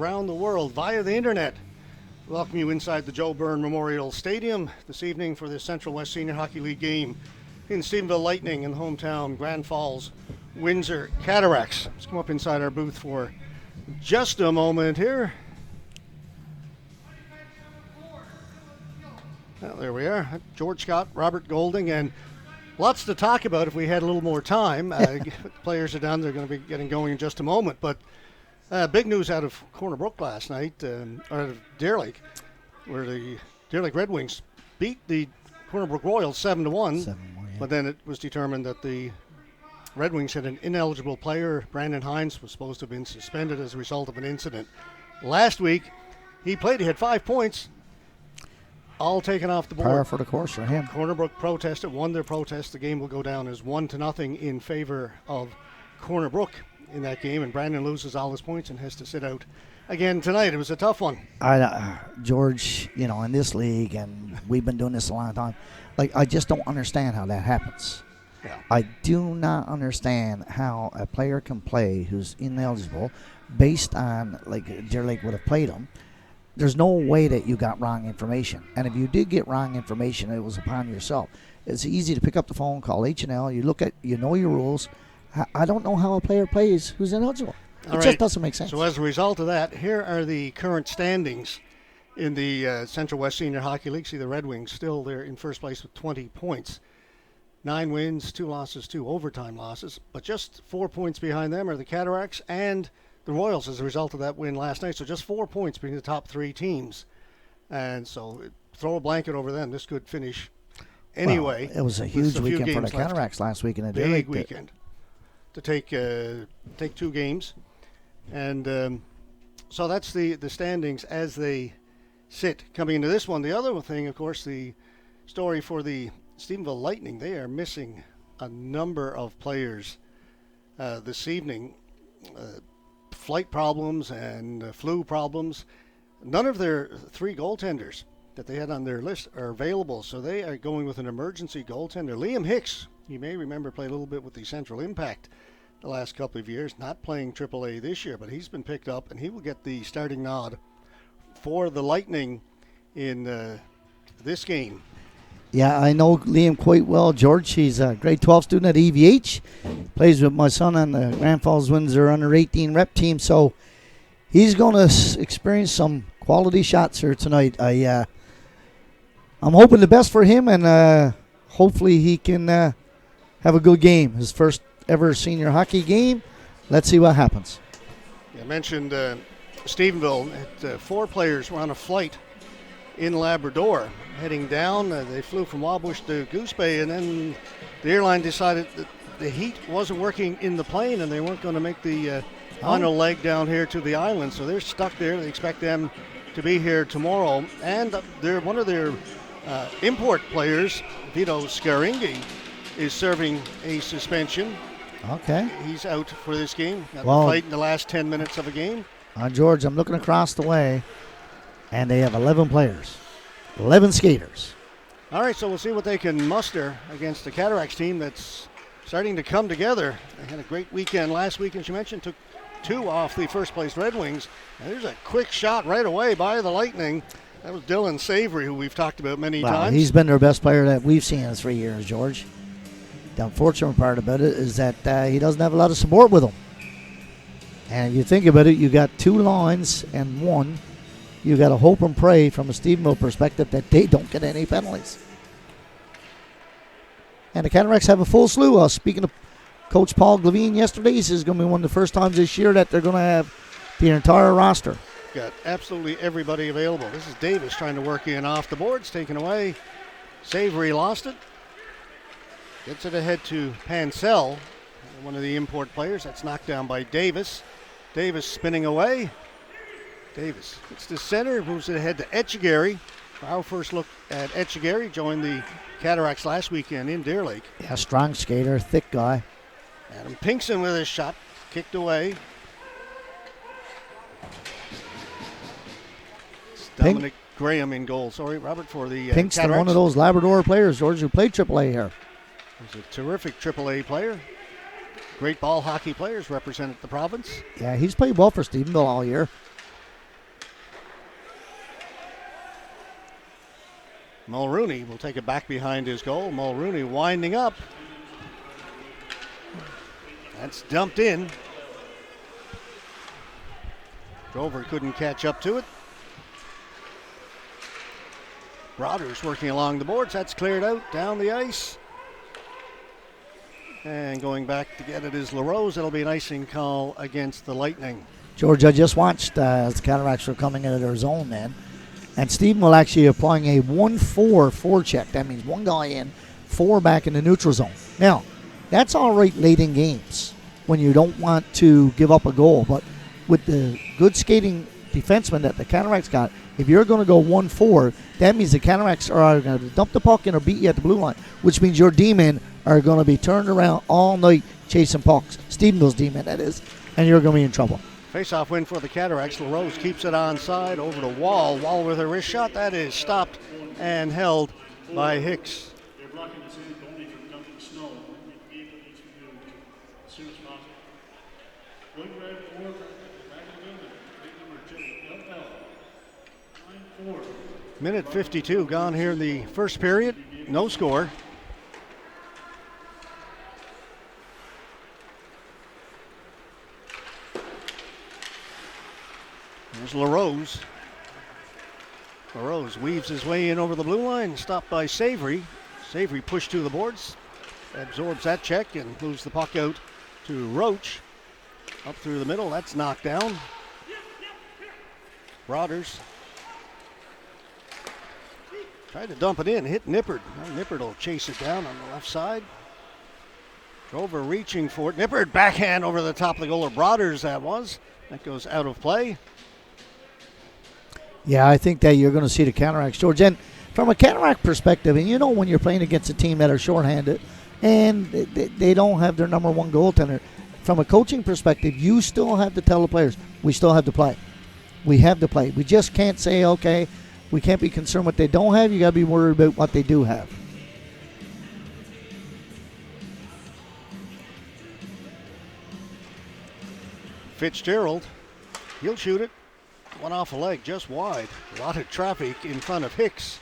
around the world via the internet. Welcome you inside the Joe Byrne Memorial Stadium this evening for the Central West Senior Hockey League game in Stephenville Lightning and hometown Grand Falls Windsor Cataracts. Let's come up inside our booth for just a moment here. Well, there we are. George Scott, Robert Golding, and lots to talk about if we had a little more time. The players are down. They're going to be getting going in just a moment. But big news out of Corner Brook last night, or out of Deer Lake, where the Deer Lake Red Wings beat the Corner Brook Royals 7-1. 7-1, yeah. But then it was determined that the Red Wings had an ineligible player. Brandon Hines was supposed to have been suspended as a result of an incident. Last week, he played. He had 5 points. All taken off the board. Par for the course for him. Corner Brook protested, won their protest. The game will go down as 1-0 in favor of Corner Brook in that game, and Brandon loses all his points and has to sit out again tonight. It was a tough one. George, in this league, and we've been doing this a long time, I just don't understand how that happens. Yeah. I do not understand how a player can play who's ineligible based on, Deer Lake would have played him. There's no way that you got wrong information. And if you did get wrong information, it was upon yourself. It's easy to pick up the phone, call H&L. You know your rules. I don't know how a player plays who's ineligible. It just doesn't make sense. So as a result of that, here are the current standings in the Central West Senior Hockey League. See the Red Wings still there in first place with 20 points. 9 wins, 2 losses, 2 overtime losses. But just 4 points behind them are the Cataracts and the Royals as a result of that win last night. So just 4 points between the top 3 teams. And so throw a blanket over them. This could finish anyway. Well, it was a huge weekend for the Cataracts last week in the big weekend to take 2 games. And so that's the standings as they sit coming into this one. The other thing, of course, the story for the Stephenville Lightning, they are missing a number of players this evening. Flight problems and flu problems. None of their 3 goaltenders that they had on their list are available, so they are going with an emergency goaltender. Liam Hicks, you may remember, played a little bit with the Central Impact the last couple of years, not playing AAA this year, but he's been picked up, and he will get the starting nod for the Lightning in this game. Yeah, I know Liam quite well, George. He's a grade 12 student at EVH. Plays with my son on the Grand Falls Windsor under 18 rep team, so he's going to experience some quality shots here tonight. I'm hoping the best for him, and hopefully he can have a good game. His first ever senior hockey game. Let's see what happens. I mentioned Stephenville. 4 players were on a flight in Labrador heading down. They flew from Wabush to Goose Bay, and then the airline decided that the heat wasn't working in the plane and they weren't going to make the final leg down here to the island, so they're stuck there. They expect them to be here tomorrow, and one of their import players, Vito Scaringi, is serving a suspension. Okay. He's out for this game. Got to fight in the last 10 minutes of a game. George, I'm looking across the way, and they have 11 players, 11 skaters. All right, so we'll see what they can muster against the Cataracts team that's starting to come together. They had a great weekend last week, as you mentioned, took 2 off the first-place Red Wings. And there's a quick shot right away by the Lightning. That was Dylan Savory, who we've talked about many times. He's been their best player that we've seen in 3 years, George. The unfortunate part about it is that he doesn't have a lot of support with him. And if you think about it, you got 2 lines and 1. You got to hope and pray from a Stephenville perspective that they don't get any penalties. And the Cataracts have a full slew. Speaking of Coach Paul Glavine yesterday, he says it's going to be one of the first times this year that they're going to have the entire roster. Got absolutely everybody available. This is Davis trying to work in off the boards, taken away. Savory lost it. Gets it ahead to Pansell, one of the import players. That's knocked down by Davis. Davis spinning away. Davis gets to center, moves it ahead to Etchegary. Our first look at Etchegary, joined the Cataracts last weekend in Deer Lake. Yeah, strong skater, thick guy. Adam Pinkson with his shot, kicked away. It's Dominic Graham in goal. Sorry, Robert, for the Pink's Cataracts. one of those Labrador players, George, who played AAA here. He's a terrific AAA player. Great ball hockey players represented the province. Yeah, he's played well for Stephenville all year. Mulrooney will take it back behind his goal. Mulrooney winding up. That's dumped in. Drover couldn't catch up to it. Brothers working along the boards. That's cleared out down the ice. And going back to get it is LaRose. It'll be an icing call against the Lightning. George, I just watched as the Cataracts were coming into their zone then. And Stephen will actually applying a 1-4 forecheck. That means one guy in, 4 back in the neutral zone. Now, that's all right late in games when you don't want to give up a goal. But with the good skating defenseman that the Cataracts got, if you're going to go 1-4, that means the Cataracts are either going to dump the puck in or beat you at the blue line, which means your D-men are going to be turned around all night chasing pucks. Stephenville's D-men, that is, and you're going to be in trouble. Face-off win for the Cataracts. LaRose keeps it onside over to Wall. Wall with a wrist shot. That is stopped and held by Hicks. They're blocking the city only from dumping snow. We need to do as soon as possible. One grab forward, back of the building. Take number 2. 9-4. Minute 52 gone here in the first period. No score. There's LaRose. LaRose weaves his way in over the blue line, stopped by Savory. Savory pushed to the boards, absorbs that check and moves the puck out to Roach. Up through the middle, that's knocked down. Broaders tried to dump it in, hit Nippard. Now Nippard will chase it down on the left side. Drover reaching for it. Nippard backhand over the top of the goal, or Broaders that was. That goes out of play. Yeah, I think that you're going to see the Cataracts, George. And from a Cataract perspective, and you know when you're playing against a team that are shorthanded and they don't have their number one goaltender, from a coaching perspective, you still have to tell the players, we still have to play. We have to play. We just can't say, okay, we can't be concerned what they don't have. You got to be worried about what they do have. Fitzgerald, he'll shoot it. One off a leg, just wide. A lot of traffic in front of Hicks.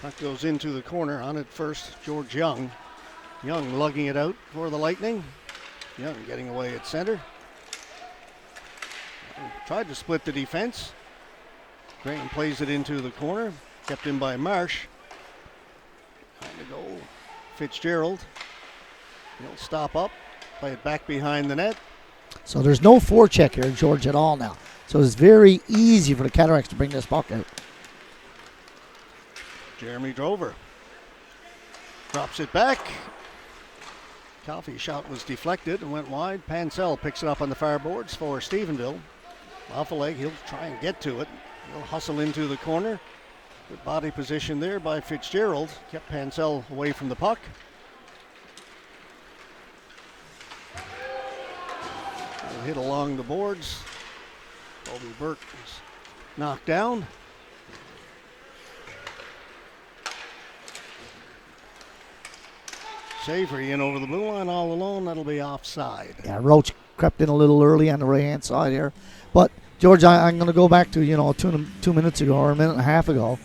Puck goes into the corner. On it first, George Young. Young lugging it out for the Lightning. Young getting away at center. Tried to split the defense. Graham plays it into the corner. Kept in by Marsh. Trying to go. Fitzgerald. He'll stop up. Play it back behind the net. So there's no forecheck here, George, at all now. So it's very easy for the Cataracts to bring this puck out. Jeremy Drover drops it back. Coffey's shot was deflected and went wide. Pansell picks it up on the far boards for Stephenville. Off a leg, he'll try and get to it. He'll hustle into the corner. Good body position there by Fitzgerald. Kept Pansell away from the puck. Hit along the boards. Colby Burke is knocked down. Savory in over the blue line all alone. That'll be offside. Yeah, Roach crept in a little early on the right-hand side here. But, George, I'm going to go back to, 2 minutes ago or a minute and a half ago.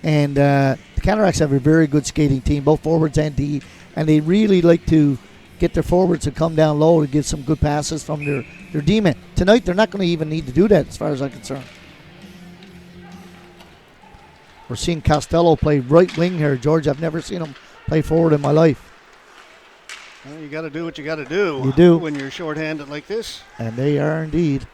And the Cataracts have a very good skating team, both forwards and D. And they really like to get their forwards to come down low to get some good passes from their D-men. Tonight, they're not going to even need to do that as far as I'm concerned. We're seeing Costello play right wing here, George. I've never seen him play forward in my life. Well, you got to do what you got to do. You do. When you're shorthanded like this. And they are indeed.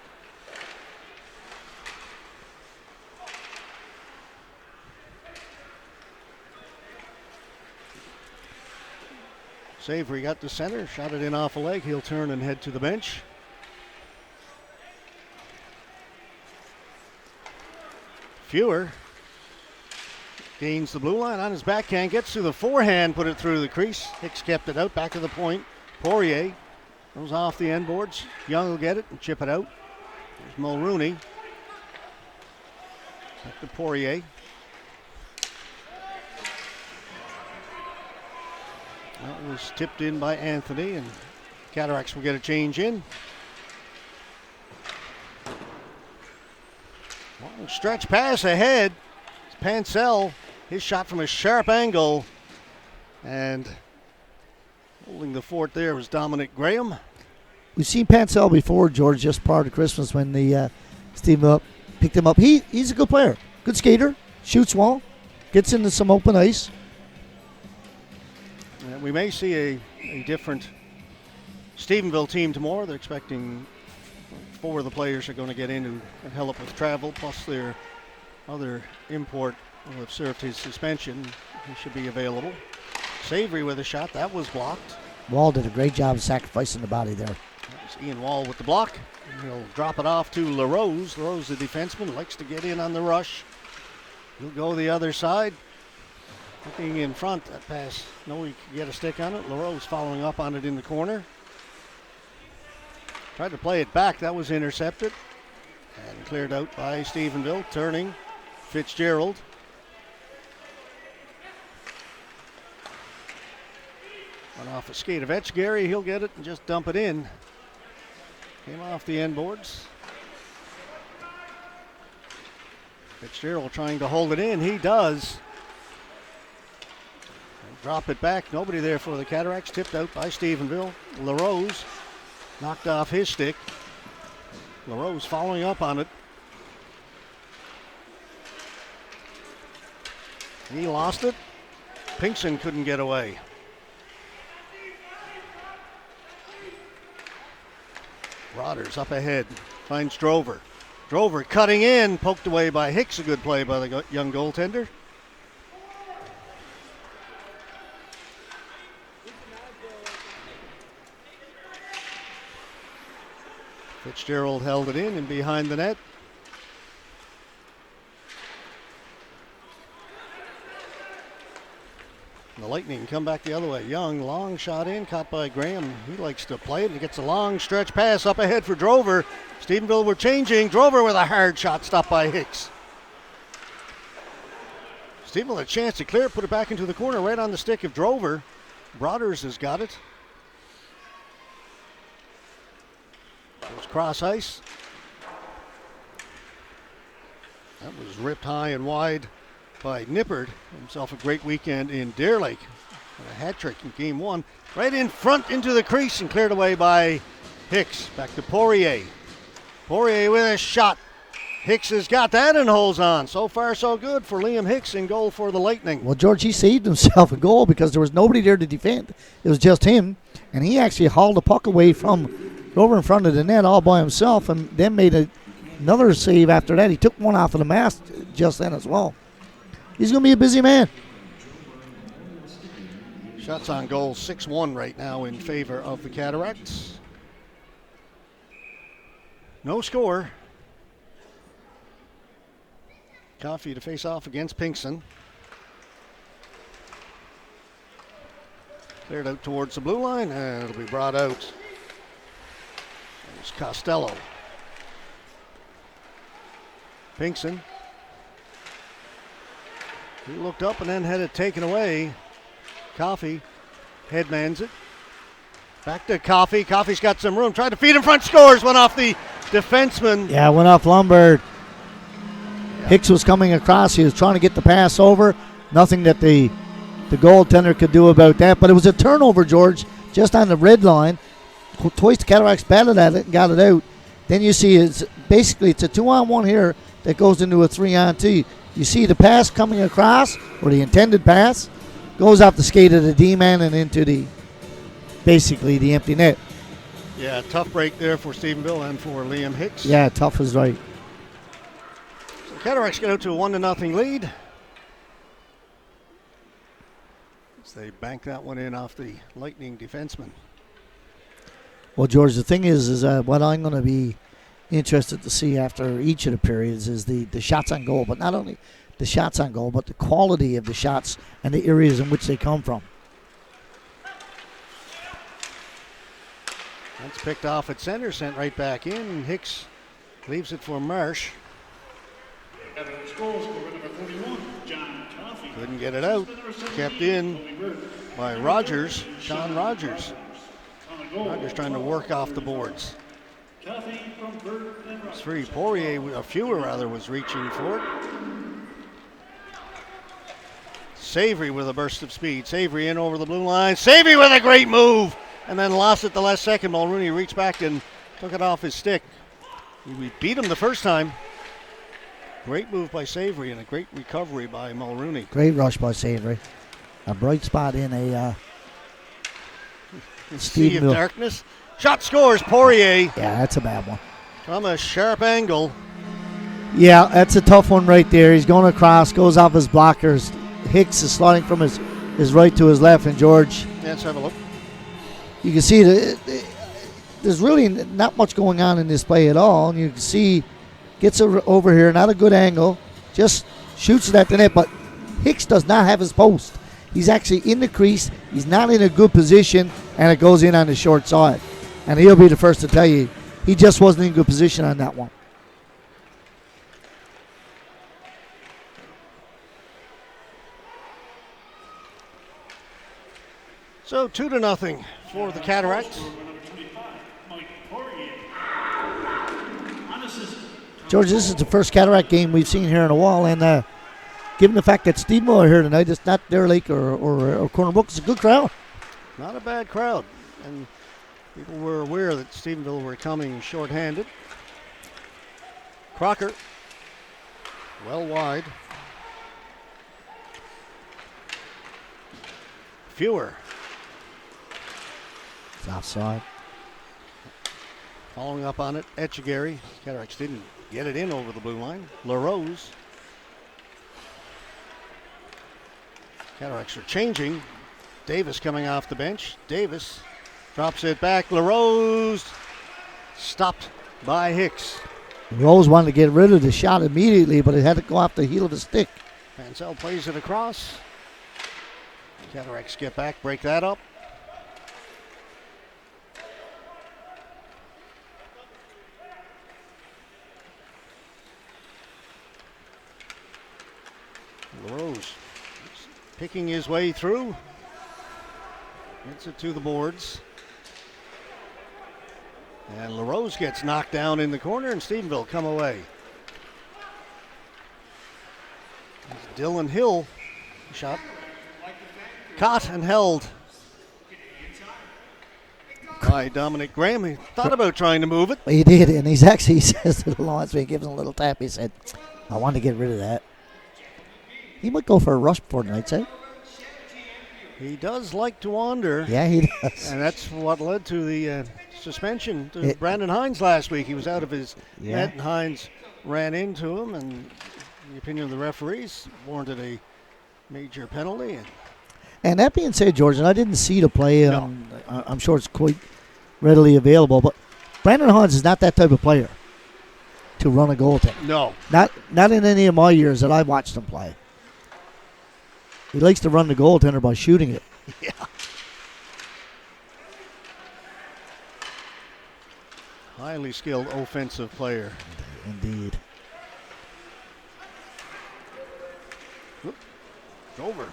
Savory got the center, shot it in off a leg. He'll turn and head to the bench. Fewer gains the blue line on his backhand, gets to the forehand, put it through the crease. Hicks kept it out, back of the point. Poirier goes off the end boards. Young will get it and chip it out. There's Mulrooney. Back to Poirier. That was tipped in by Anthony, and Cataracts will get a change in. Long stretch pass ahead. Pansell, his shot from a sharp angle. And holding the fort there was Dominic Graham. We've seen Pansell before, George, just prior to Christmas when the Steve picked him up. He's a good player, good skater, shoots well, gets into some open ice. And we may see a different Stephenville team tomorrow. They're expecting 4 of the players are going to get in who can help with travel, plus their other import will have served his suspension. He should be available. Savory with a shot. That was blocked. Wall did a great job of sacrificing the body there. That was Ian Wall with the block. He'll drop it off to LaRose. LaRose, the defenseman, likes to get in on the rush. He'll go the other side. Looking in front, that pass. No, he could get a stick on it. LaRose following up on it in the corner. Tried to play it back. That was intercepted. And cleared out by Stephenville. Turning. Fitzgerald. Went off a skate of Etchgary. He'll get it and just dump it in. Came off the end boards. Fitzgerald trying to hold it in. He does. And drop it back. Nobody there for the Cataracts. Tipped out by Stephenville. LaRose knocked off his stick. LaRose following up on it. He lost it. Pinkson couldn't get away. Rodgers up ahead, finds Drover. Drover cutting in, poked away by Hicks. A good play by the young goaltender. Fitzgerald held it in and behind the net. The Lightning come back the other way. Young, long shot in, caught by Graham. He likes to play it. He gets a long stretch pass up ahead for Drover. Stephenville were changing. Drover with a hard shot, stopped by Hicks. Stephenville had a chance to clear it, put it back into the corner, right on the stick of Drover. Broaders has got it. Goes cross ice. That was ripped high and wide by Nippard. Himself a great weekend in Deer Lake. A hat trick in game 1. Right in front into the crease and cleared away by Hicks. Back to Poirier. Poirier with a shot. Hicks has got that and holds on. So far so good for Liam Hicks in goal for the Lightning. Well, George, he saved himself a goal because there was nobody there to defend. It was just him, and he actually hauled the puck away from over in front of the net all by himself and then made another save after that. He took one off of the mast just then as well. He's going to be a busy man. Shots on goal 6-1 right now in favor of the Cataracts. No score. Coffey to face off against Pinkson. Cleared out towards the blue line, and it'll be brought out. There's Costello. Pinkson. He looked up and then had it taken away. Coffey headmans it. Back to Coffey. Coffey's got some room. Tried to feed in front. Scores. Went off the defenseman. Yeah, went off Lombard. Yeah. Hicks was coming across. He was trying to get the pass over. Nothing that the goaltender could do about that. But it was a turnover, George, just on the red line. Twice the Cataracts batted at it and got it out. Then you see it's a 2-on-1 here that goes into a 3-on-2. You see the pass coming across, or the intended pass, goes off the skate of the D-man and into the empty net. Yeah, tough break there for Stephenville and for Liam Hicks. Yeah, tough is right. So Cataracts get out to a 1-0 lead. As they bank that one in off the Lightning defenseman. Well, George, the thing is what I'm going to be interested to see after each of the periods is the shots on goal, but not only the shots on goal, but the quality of the shots and the areas in which they come from. That's picked off at center, sent right back in. Hicks leaves it for Marsh. Couldn't get it out. Kept in by Rogers, Sean Rogers. Rogers trying to work off the boards. It's free. Poirier, a fewer rather, was reaching for it. Savory with a burst of speed. Savory in over the blue line. Savory with a great move. And then lost it the last second. Mulrooney reached back and took it off his stick. We beat him the first time. Great move by Savory and a great recovery by Mulrooney. Great rush by Savory. A bright spot in a Sea of darkness. Shot scores, Poirier. Yeah, that's a bad one. From a sharp angle. Yeah, that's a tough one right there. He's going across, goes off his blockers. Hicks is sliding from his right to his left, and George. Let's have a look. You can see that there's really not much going on in this play at all. And you can see gets over here, not a good angle, just shoots it at the net. But Hicks does not have his post. He's actually in the crease. He's not in a good position, and it goes in on the short side. And he'll be the first to tell you he just wasn't in good position on that one. So 2-0 for the Cataracts. George, this is the first Cataract game we've seen here in a while, and given the fact that Steveville are here tonight, it's not Dare Lake or Corner Brook. It's a good crowd. Not a bad crowd. And people were aware that Stephenville were coming short-handed. Crocker, well wide. Fewer. It's offside. Following up on it, Etchegary. Cataracts didn't get it in over the blue line. LaRose. Cataracts are changing. Davis coming off the bench. Davis drops it back. LaRose stopped by Hicks. Rose wanted to get rid of the shot immediately, but it had to go off the heel of the stick. Mansell plays it across. Cataracts get back, break that up. LaRose picking his way through. Gets it to the boards. And LaRose gets knocked down in the corner, and Stephenville come away. It's Dylan Hill shot. Caught and held by Dominic Graham. He thought about trying to move it. He did, and he says to the linesman, he gives him a little tap. He said, I want to get rid of that. He might go for a rush before tonight's out. He does like to wander. Yeah, he does. And that's what led to the suspension to Brandon Hines last week. He was out of his net, and Hines ran into him, and in the opinion of the referees, warranted a major penalty. And that being said, George, and I didn't see the play. No. I'm sure it's quite readily available, but Brandon Hines is not that type of player to run a goaltender. No. Not in any of my years that I've watched him play. He likes to run the goaltender by shooting it. Yeah. Highly skilled offensive player. Indeed. It's over.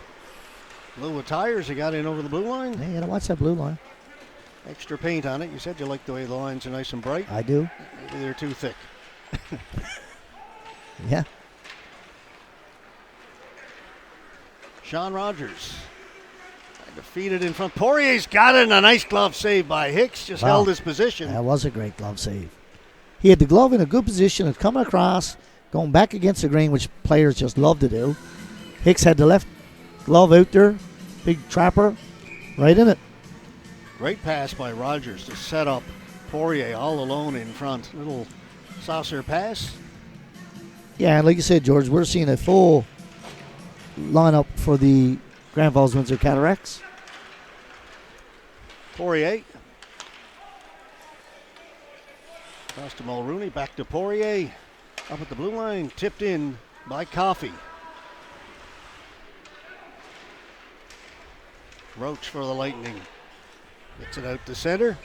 Blue with tires. He got in over the blue line. Hey, you gotta watch that blue line. Extra paint on it. You said you like the way the lines are nice and bright. I do. Maybe they're too thick. Yeah. Sean Rogers defeated in front. Poirier's got it, and a nice glove save by Hicks. Just held his position. That was a great glove save. He had the glove in a good position. It's coming across, going back against the grain, which players just love to do. Hicks had the left glove out there. Big trapper. Right in it. Great pass by Rogers to set up Poirier all alone in front. Little saucer pass. Yeah, and like you said, George, we're seeing a full lineup for the Grand Falls Windsor Cataracts. Poirier. Across to Mulrooney, back to Poirier. Up at the blue line, tipped in by Coffey. Roach for the Lightning. Gets it out to center.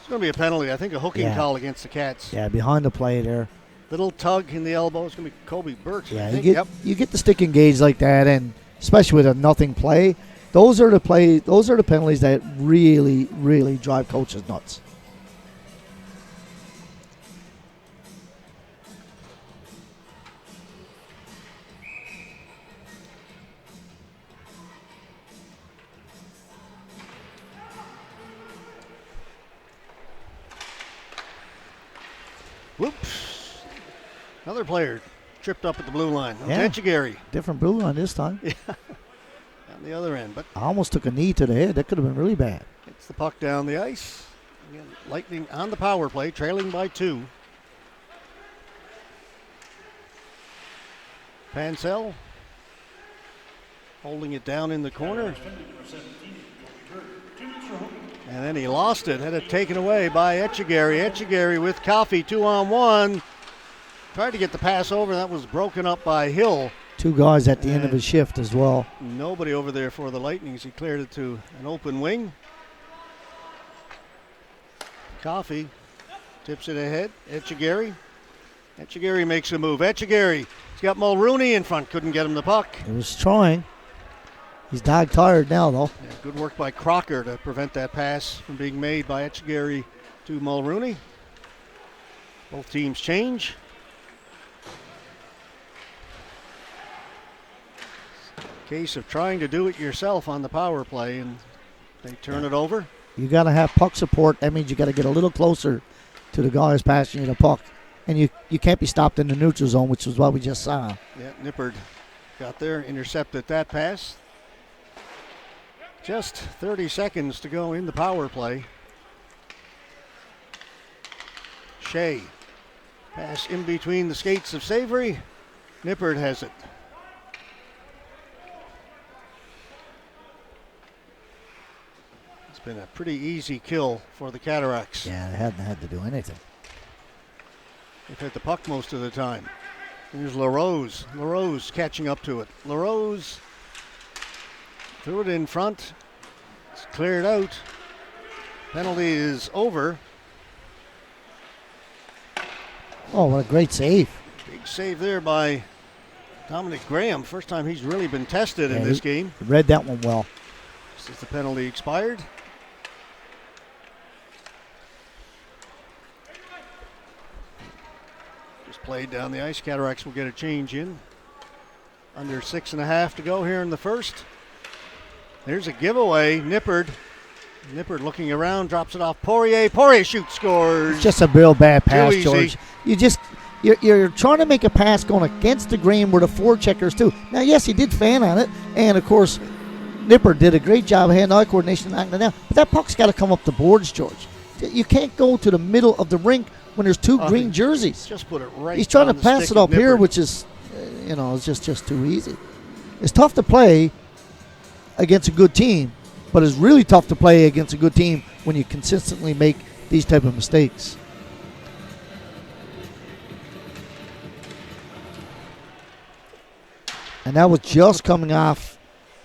It's going to be a penalty. I think a hooking call against the Cats. Yeah, behind the play there. Little tug in the elbow. It's going to be Kobe Burt. Yeah, I think. you get the stick engaged like that, and especially with a nothing play, those are the penalties that really, really drive coaches nuts. Whoops. Another player tripped up at the blue line. Yeah. Etchegary Different blue line this time. on the other end, but I almost took a knee to the head. That could have been really bad. gets the puck down the ice. Again, Lightning on the power play, trailing by 2. Pansell holding it down in the corner. And then he lost it, had it taken away by Etchegary. Etchegary with Coffey, 2-on-1. Tried to get the pass over, that was broken up by Hill. 2 guys at the end of his shift as well. Nobody over there for the Lightning as he cleared it to an open wing. Coffey tips it ahead. Etchegary. Etchegary makes a move. Etchegary, he's got Mulrooney in front, couldn't get him the puck. He was trying. He's dog tired now, though. Yeah, good work by Crocker to prevent that pass from being made by Etchegary to Mulrooney. Both teams change. Case of trying to do it yourself on the power play, and they turn it over. You got to have puck support. That means you got to get a little closer to the guys passing you the puck. And you can't be stopped in the neutral zone, which is what we just saw. Yeah, Nippard got there, intercepted that pass. Just 30 seconds to go in the power play. Shea, pass in between the skates of Savory. Nippard has it. It's been a pretty easy kill for the Cataracts. Yeah, they hadn't had to do anything. They've hit the puck most of the time. Here's LaRose. LaRose catching up to it. LaRose threw it in front. It's cleared out. Penalty is over. Oh, what a great save. Big save there by Dominic Graham. First time he's really been tested in this game. Read that one well. Since the penalty expired. Just played down the ice. Cataracts will get a change in. Under 6.5 to go here in the first. There's a giveaway. Nippard looking around, drops it off. Poirier shoots, scores. It's just a real bad pass, easy. George. You're trying to make a pass going against the grain where the forecheckers too. Now, yes, he did fan on it, and of course, Nippard did a great job of hand-eye coordination knocking it down. But that puck's got to come up the boards, George. You can't go to the middle of the rink when there's 2 green jerseys. Just put it right. He's trying to on the pass stick it of up here, Nippard. which is, it's just too easy. It's tough to play against a good team, but it's really tough to play against a good team when you consistently make these type of mistakes. And that was just coming off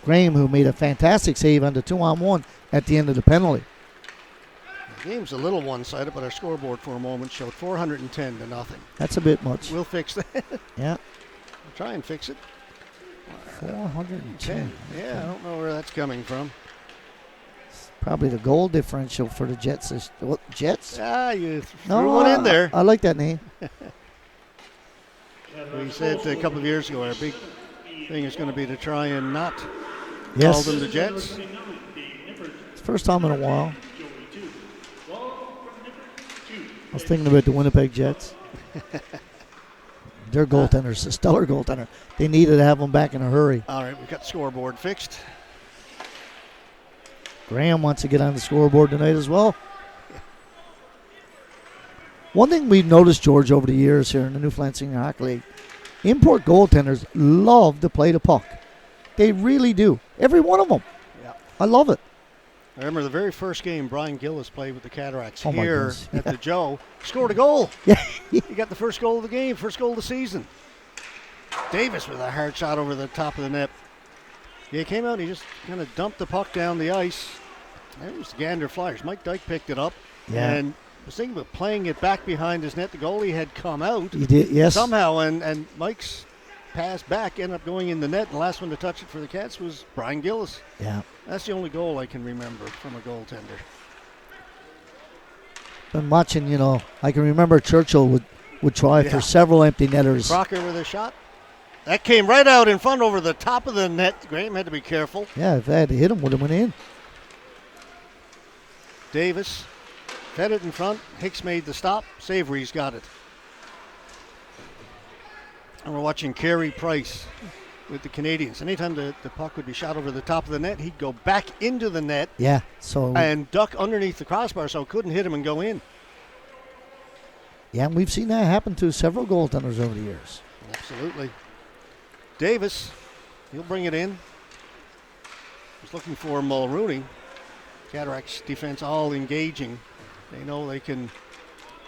Graham, who made a fantastic save on the 2-on-1 at the end of the penalty. The game's a little one-sided, but our scoreboard for a moment showed 410 to nothing. That's a bit much. We'll fix that. Yeah. We'll try and fix it. 410. Yeah, I don't know where that's coming from. Probably the goal differential for the Jets. What, Jets? You threw one in there. I like that name. We said a couple of years ago our big thing is going to be to try and not call Yes. them the Jets. It's the first time in a while. I was thinking about the Winnipeg Jets. Their goaltender's a stellar goaltender. They needed to have him back in a hurry. All right, we've got the scoreboard fixed. Graham wants to get on the scoreboard tonight as well. One thing we've noticed, George, over the years here in the Newfoundland Senior Hockey League, import goaltenders love to play the puck. They really do. Every one of them. Yeah. I love it. I remember the very first game Brian Gillis played with the Cataracts Oh, my here goodness. at the Joe. Scored a goal. Yeah. He got the first goal of the game, first goal of the season. Davis with a hard shot over the top of the net. Yeah, he came out and he just kind of dumped the puck down the ice. It was the Gander Flyers. Mike Dyke picked it up. Yeah. And was thinking about playing it back behind his net. The goalie had come out He did, yes. somehow, and Mike's pass back ended up going in the net. And the last one to touch it for the Cats was Brian Gillis. Yeah. That's the only goal I can remember from a goaltender. Been watching, I can remember Churchill would try Yeah. for several empty netters. Crocker with a shot. That came right out in front over the top of the net. Graham had to be careful. Yeah, if they had to hit him, would have went in. Davis fed it in front. Hicks made the stop. Savory's got it. And we're watching Carey Price with the Canadians. Anytime the puck would be shot over the top of the net, he'd go back into the net Yeah, so and duck underneath the crossbar so it couldn't hit him and go in. yeah, and we've seen that happen to several goaltenders over the years. Absolutely. Davis, he'll bring it in. He's looking for Mulrooney. Cataracts defense all engaging. They know they can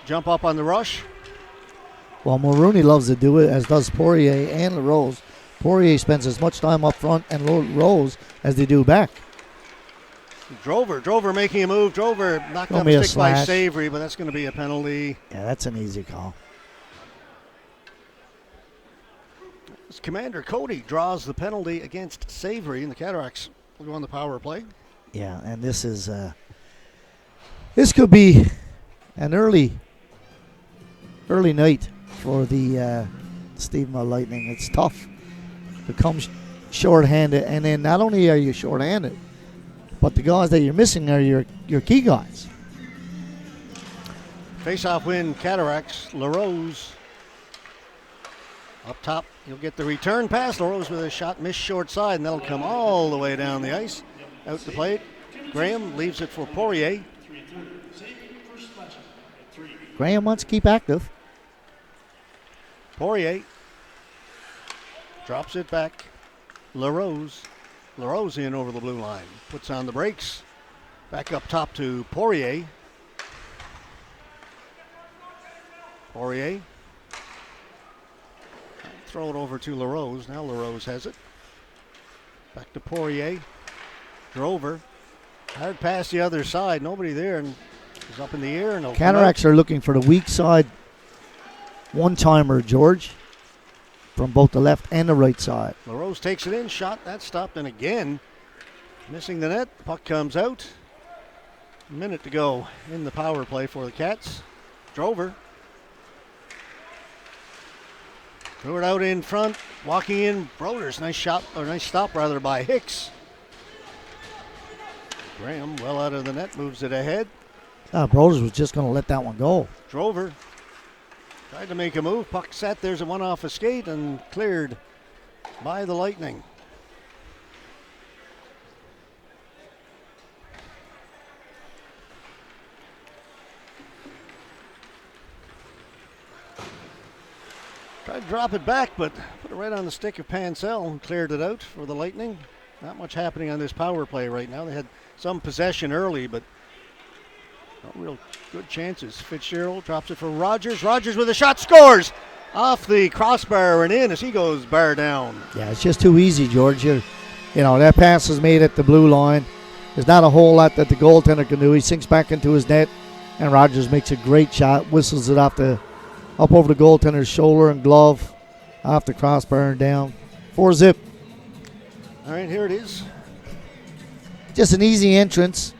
jump up on the rush. Well, Mulrooney loves to do it, as does Poirier and LaRose. Poirier spends as much time up front and LaRose as they do back. Drover making a move. Drover knocked Gonna up be a a stick by slash. Savory, but that's going to be a penalty. Yeah, that's an easy call. As Commander Cody draws the penalty against Savory, and the Cataracts will go on the power play. Yeah, and this is this could be an early night for the Stephenville Lightning. It's tough to come short-handed, and then not only are you short-handed, but the guys that you're missing are your key guys. Face-off win, Cataracts. LaRose up top. You'll get the return pass. LaRose with a shot missed short side, and that'll come all the way down the ice. Out to play it. Graham leaves it for Poirier. Graham wants to keep active. Poirier drops it back. LaRose in over the blue line. Puts on the brakes. Back up top to Poirier. Poirier. Throw it over to LaRose. Now LaRose has it. Back to Poirier. Drover. Hard pass the other side. Nobody there. And he's up in the air. And Cataracts are looking for the weak side one-timer, George, from both the left and the right side. LaRose takes it in. Shot. That stopped. And again, missing the net. Puck comes out. A minute to go in the power play for the Cats. Drover. Threw it out in front. Walking in. Broders. Nice shot. Or nice stop, rather, by Hicks. Graham, well out of the net, moves it ahead. Broders was just going to let that one go. Drover tried to make a move. Puck sat. There's a one off a skate and cleared by the Lightning. Tried to drop it back, but put it right on the stick of Pansell and cleared it out for the Lightning. Not much happening on this power play right now. They had some possession early, but no real good chances. Fitzgerald drops it for Rogers. Rogers with a shot, scores off the crossbar and in as he goes bar down. Yeah, it's just too easy, George. That pass is made at the blue line. There's not a whole lot that the goaltender can do. He sinks back into his net, and Rogers makes a great shot, whistles it up over the goaltender's shoulder and glove, off the crossbar and down. 4-zip. All right, here it is. Just an easy entrance.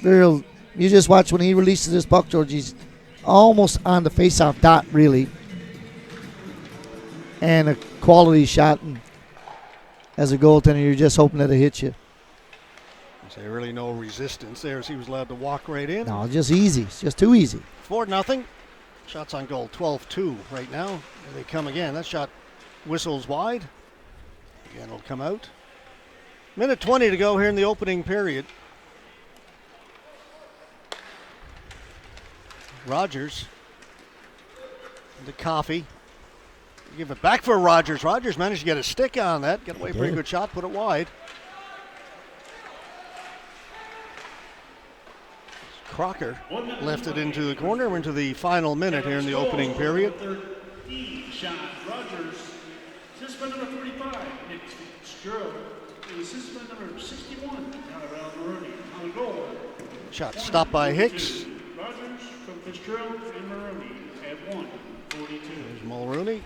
You just watch when he releases this puck, George. He's almost on the face-off dot, really. And a quality shot. And as a goaltender, you're just hoping that it hits you. There's really no resistance there as he was allowed to walk right in. No, just easy. It's just too easy. 4-0. Shots on goal, 12-2 right now. Here they come again. That shot whistles wide. Again, it'll come out. Minute 20 to go here in the opening period. Rogers into Coffey. Give it back for Rogers. Rogers managed to get a stick on that. Get away, pretty good shot, put it wide. Crocker left it into the corner. We're into the final minute here in the opening period. Shot. Rogers. Assist by number 35, Nick Fitzgerald. Assist by number 61, Mulrooney. On goal. Shot stopped by Hicks. Rogers from Fitzgerald and Mulrooney at 1:42. There's Mulrooney.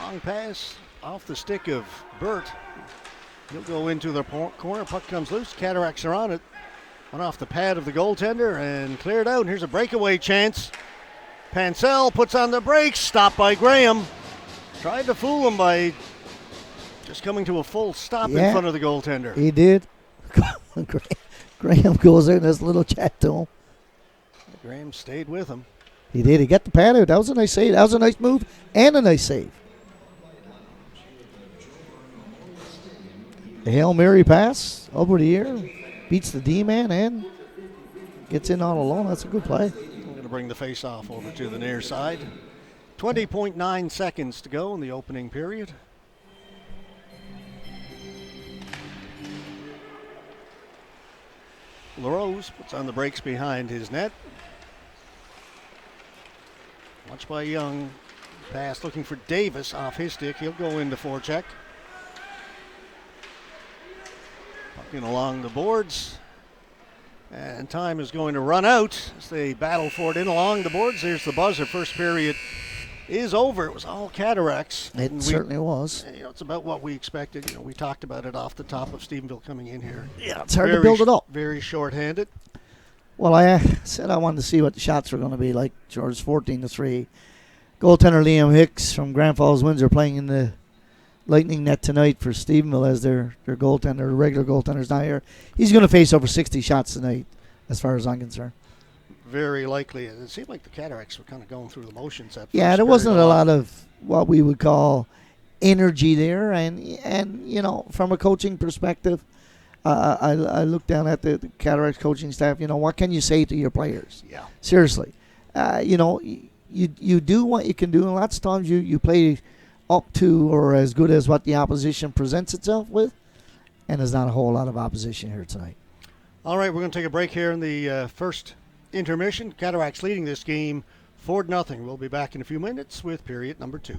Long pass off the stick of Burt. He'll go into the corner. Puck comes loose. Cataracts are on it. Went off the pad of the goaltender and cleared out. And here's a breakaway chance. Pansell puts on the brakes. Stopped by Graham. Tried to fool him by just coming to a full stop in front of the goaltender. He did. Graham goes in, there's a little chat to him. Graham stayed with him. He did. He got the pad out. That was a nice save. That was a nice move and a nice save. The Hail Mary pass over the air. Beats the D-man and gets in all alone. That's a good play. I'm going to bring the face-off over to the near side. 20.9 seconds to go in the opening period. LaRose puts on the brakes behind his net. Watched by Young. Pass looking for Davis off his stick. He'll go into forecheck. Pucking along the boards. And time is going to run out as they battle for it in along the boards. There's the buzzer. First period is over. It was all Cataracts. It certainly was. It's about what we expected. We talked about it off the top of Stephenville coming in here. Yeah, it's hard to build it up. Very short-handed. Well, I said I wanted to see what the shots were going to be like. George 14-3. Goaltender Liam Hicks from Grand Falls Windsor playing in the Lightning net tonight for Stephenville as their goaltender, regular goaltender's not here. He's going to face over 60 shots tonight, as far as I'm concerned. Very likely. It seemed like the Cataracts were kind of going through the motions. Yeah, there wasn't a lot of what we would call energy there, and from a coaching perspective, I looked down at the Cataracts coaching staff. What can you say to your players? Yeah. Seriously, you do what you can do, and lots of times you play up to or as good as what the opposition presents itself with, and there's not a whole lot of opposition here tonight. All right, we're going to take a break here in the first intermission. Cataracts leading this game 4-0. We'll be back in a few minutes with period number 2.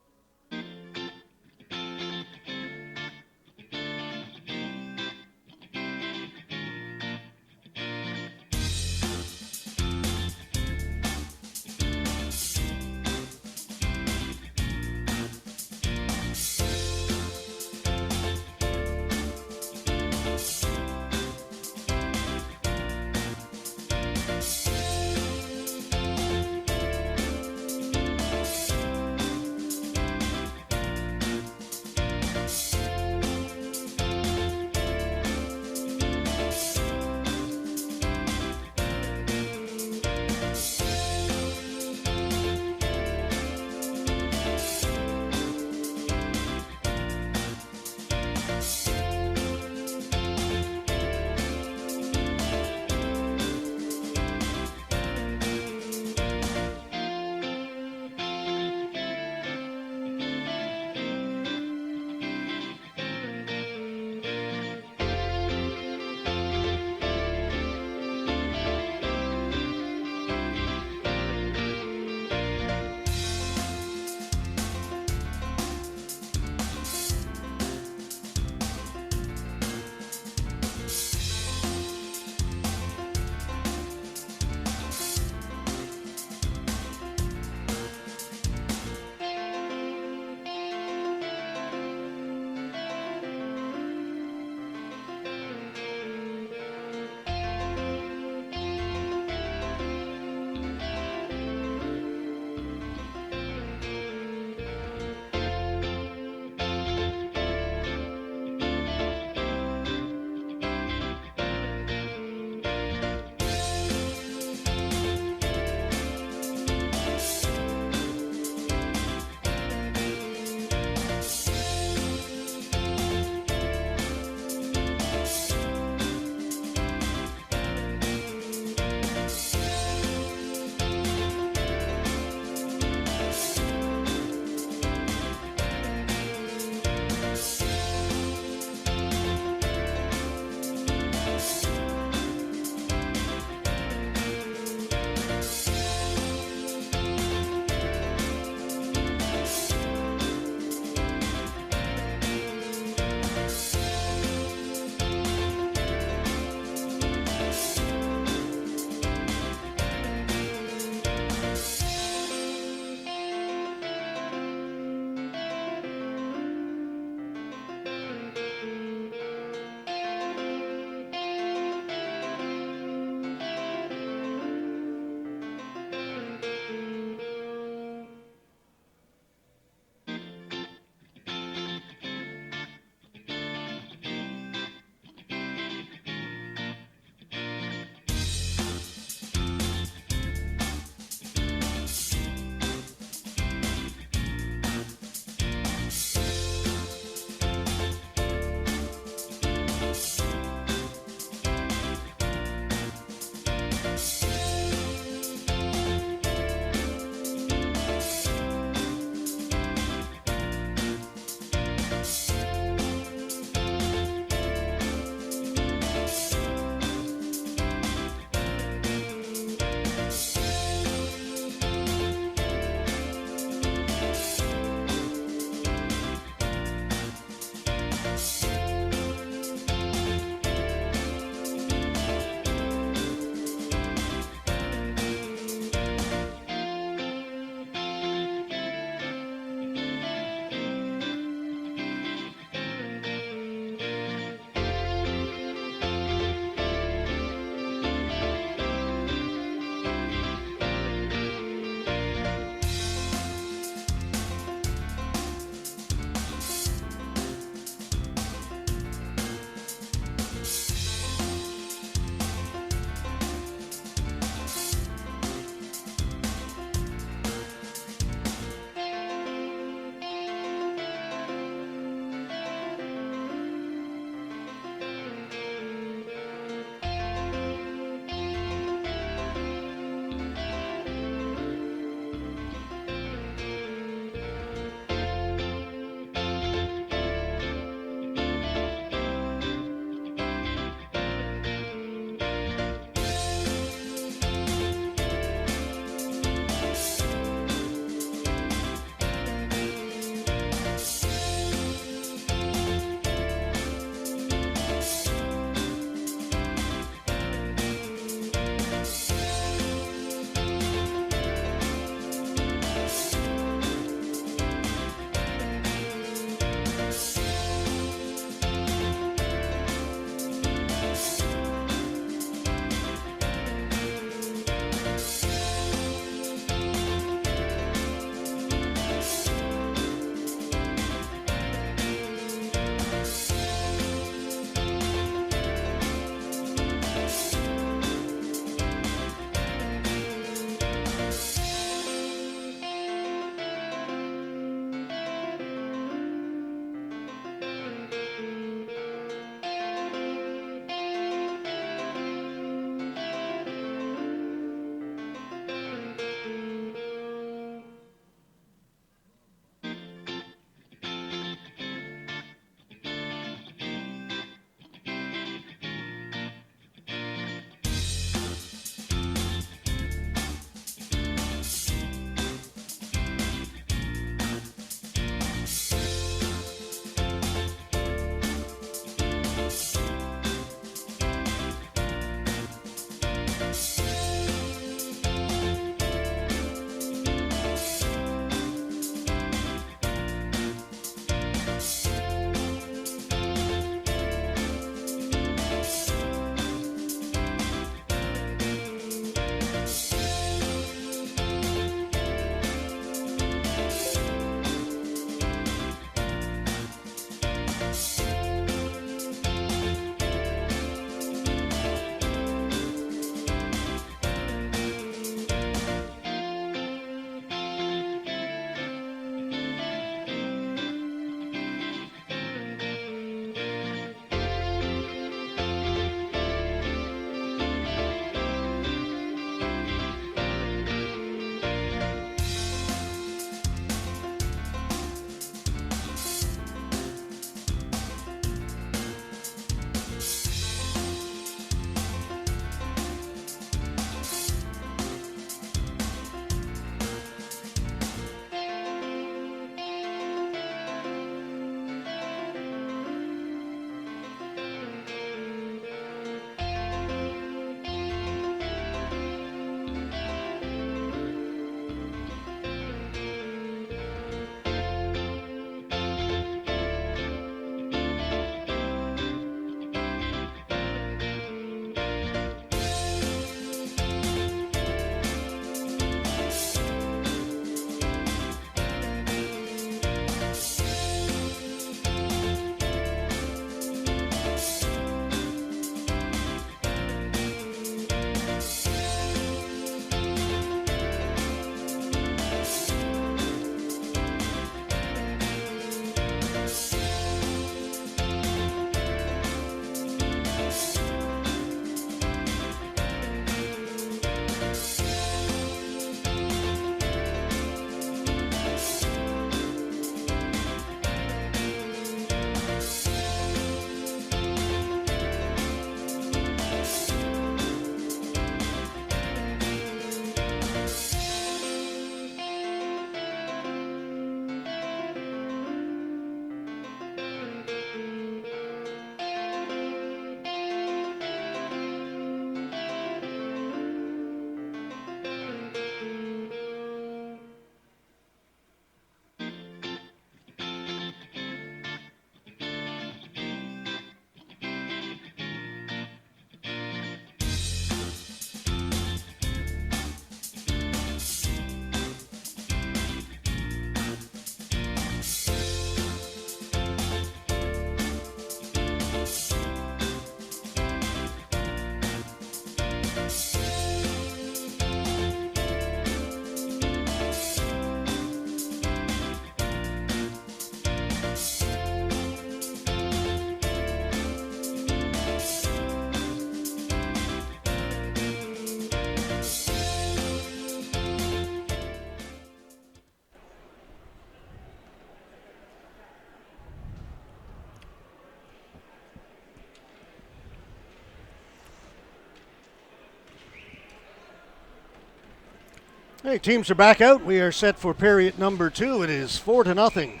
Hey, teams are back out. We are set for period number 2. It is 4-0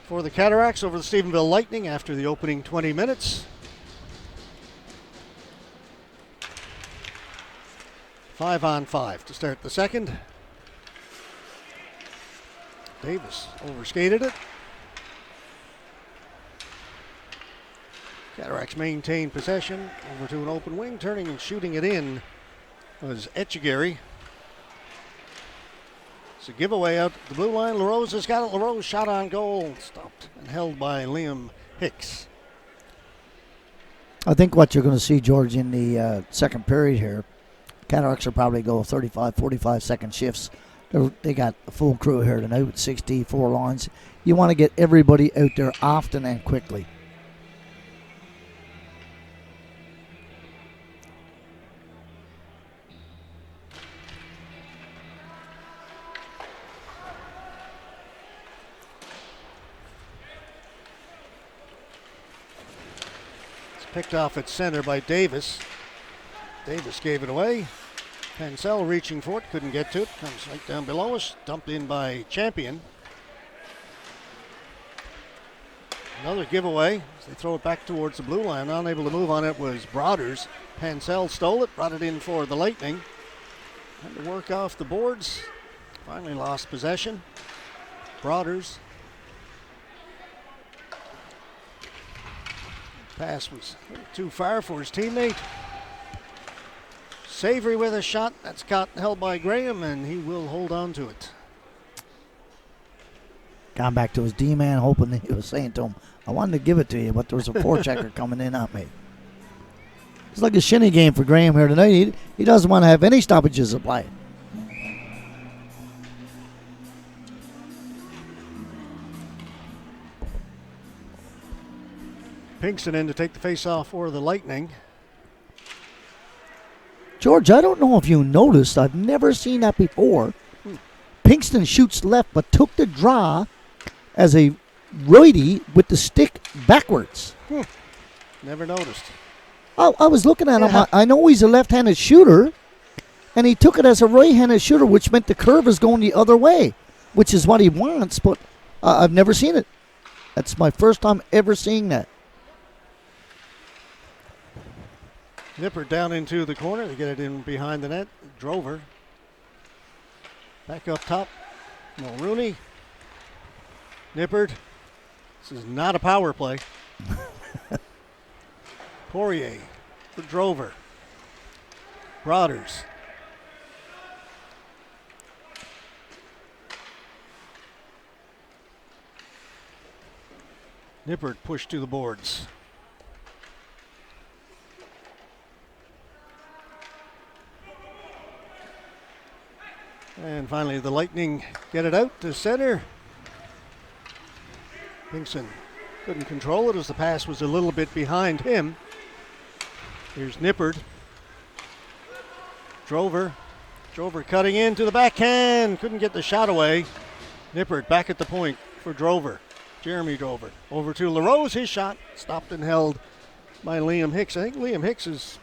for the Cataracts over the Stephenville Lightning after the opening 20 minutes. 5-on-5 to start the second. Davis overskated it. Cataracts maintain possession. Over to an open wing. Turning and shooting it in was Etchegary. It's a giveaway out the blue line. LaRose has got it. LaRose shot on goal. Stopped and held by Liam Hicks. I think what you're going to see, George, in the second period here, Cataracts will probably go 35, 45-second shifts. They got a full crew here tonight with 64 lines. You want to get everybody out there often and quickly. Picked off at center by Davis. Davis gave it away. Pansell reaching for it, couldn't get to it. Comes right down below us. Dumped in by Champion. Another giveaway as they throw it back towards the blue line. Unable to move on it was Broaders. Pansell stole it, brought it in for the Lightning. Had to work off the boards. Finally lost possession. Broaders. Pass was too far for his teammate. Savory with a shot. That's caught held by Graham, and he will hold on to it. Gone back to his D-man, hoping that he was saying to him, I wanted to give it to you, but there was a forechecker coming in at me. It's like a shinny game for Graham here tonight. He doesn't want to have any stoppages of play. Pinkston in to take the face-off for the Lightning. George, I don't know if you noticed, I've never seen that before. Pinkston shoots left, but took the draw as a righty with the stick backwards. Never noticed. I was looking at him. I know he's a left-handed shooter, and he took it as a right-handed shooter, which meant the curve is going the other way, which is what he wants, but I've never seen it. That's my first time ever seeing that. Nippert down into the corner. They get it in behind the net. Drover. Back up top. Mulrooney. Nippert. This is not a power play. Poirier for Drover. Broaders. Nippert pushed to the boards. And finally, the Lightning get it out to center. Pinkston couldn't control it as the pass was a little bit behind him. Here's Nippert. Drover. Drover cutting into the backhand. Couldn't get the shot away. Nippert back at the point for Drover. Jeremy Drover. Over to LaRose. His shot stopped and held by Liam Hicks. I think Liam Hicks has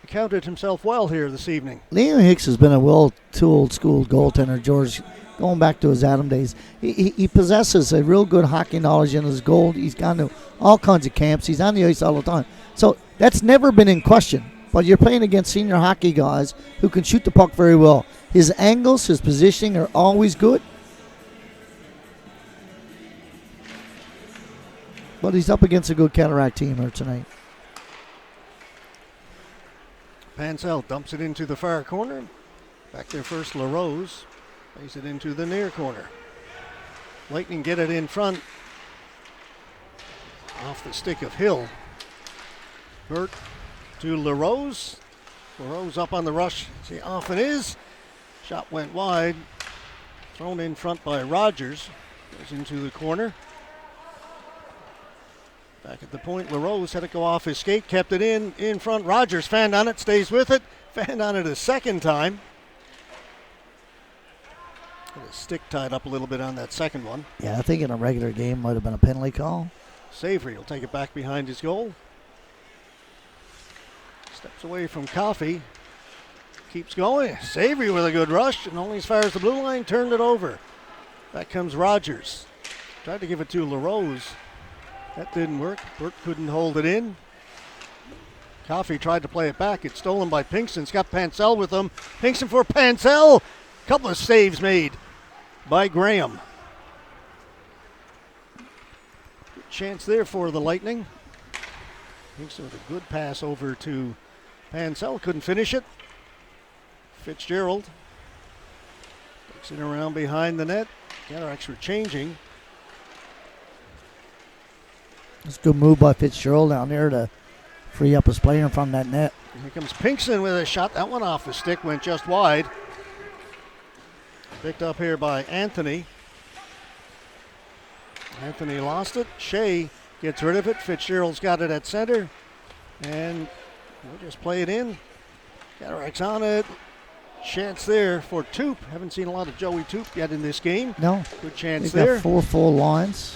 accounted himself well here this evening. Liam Hicks has been a well-tooled school goaltender, George, going back to his Adam days. He possesses a real good hockey knowledge in his goal. He's gone to all kinds of camps. He's on the ice all the time. So that's never been in question. But you're playing against senior hockey guys who can shoot the puck very well. His angles, his positioning are always good. But he's up against a good Cataract team here tonight. Pansell dumps it into the far corner. Back there first, LaRose. Plays it into the near corner. Lightning get it in front. Off the stick of Hill. Burt to LaRose. LaRose up on the rush, as he often is. Shot went wide. Thrown in front by Rogers. Goes into the corner. Back at the point, LaRose had it go off his skate, kept it in front. Rogers fanned on it, stays with it. Fanned on it a second time. Had his stick tied up a little bit on that second one. Yeah, I think in a regular game might have been a penalty call. Savory will take it back behind his goal. Steps away from Coffey. keeps going. Savory with a good rush, and only as far as the blue line, turned it over. Back comes Rogers. Tried to give it to LaRose. That didn't work. Burke couldn't hold it in. Coffey tried to play it back. It's stolen by Pinkston. It's got Pansell with him. Pinkston for Pansell. Couple of saves made by Graham. Good chance there for the Lightning. Pinkston with a good pass over to Pansell. Couldn't finish it. Fitzgerald takes it around behind the net. Cataracts were changing. It's a good move by Fitzgerald down there to free up his player from that net. Here comes Pinkston with a shot. That one off the stick, went just wide. Picked up here by Anthony. Anthony lost it. Shea gets rid of it. Fitzgerald's got it at center. And we'll just play it in. Cataracts on it. Chance there for Toop. Haven't seen a lot of Joey Toop yet in this game. No. Good chance They've there. got 4 full lines.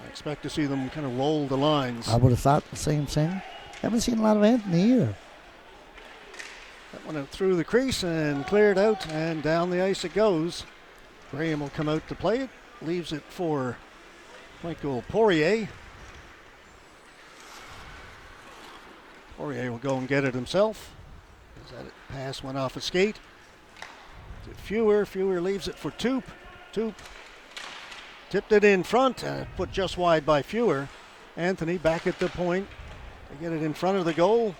I expect to see them kind of roll the lines. I would have thought the same thing. Haven't seen a lot of Anthony either. That one out through the crease and cleared out, and down the ice it goes. Graham will come out to play it. Leaves it for Michael Poirier. Poirier will go and get it himself. As that pass went off a skate. To Fewer. Fewer leaves it for Toop. Toop tipped it in front and put just wide by Fewer. Anthony back at the point. They get it in front of the goal.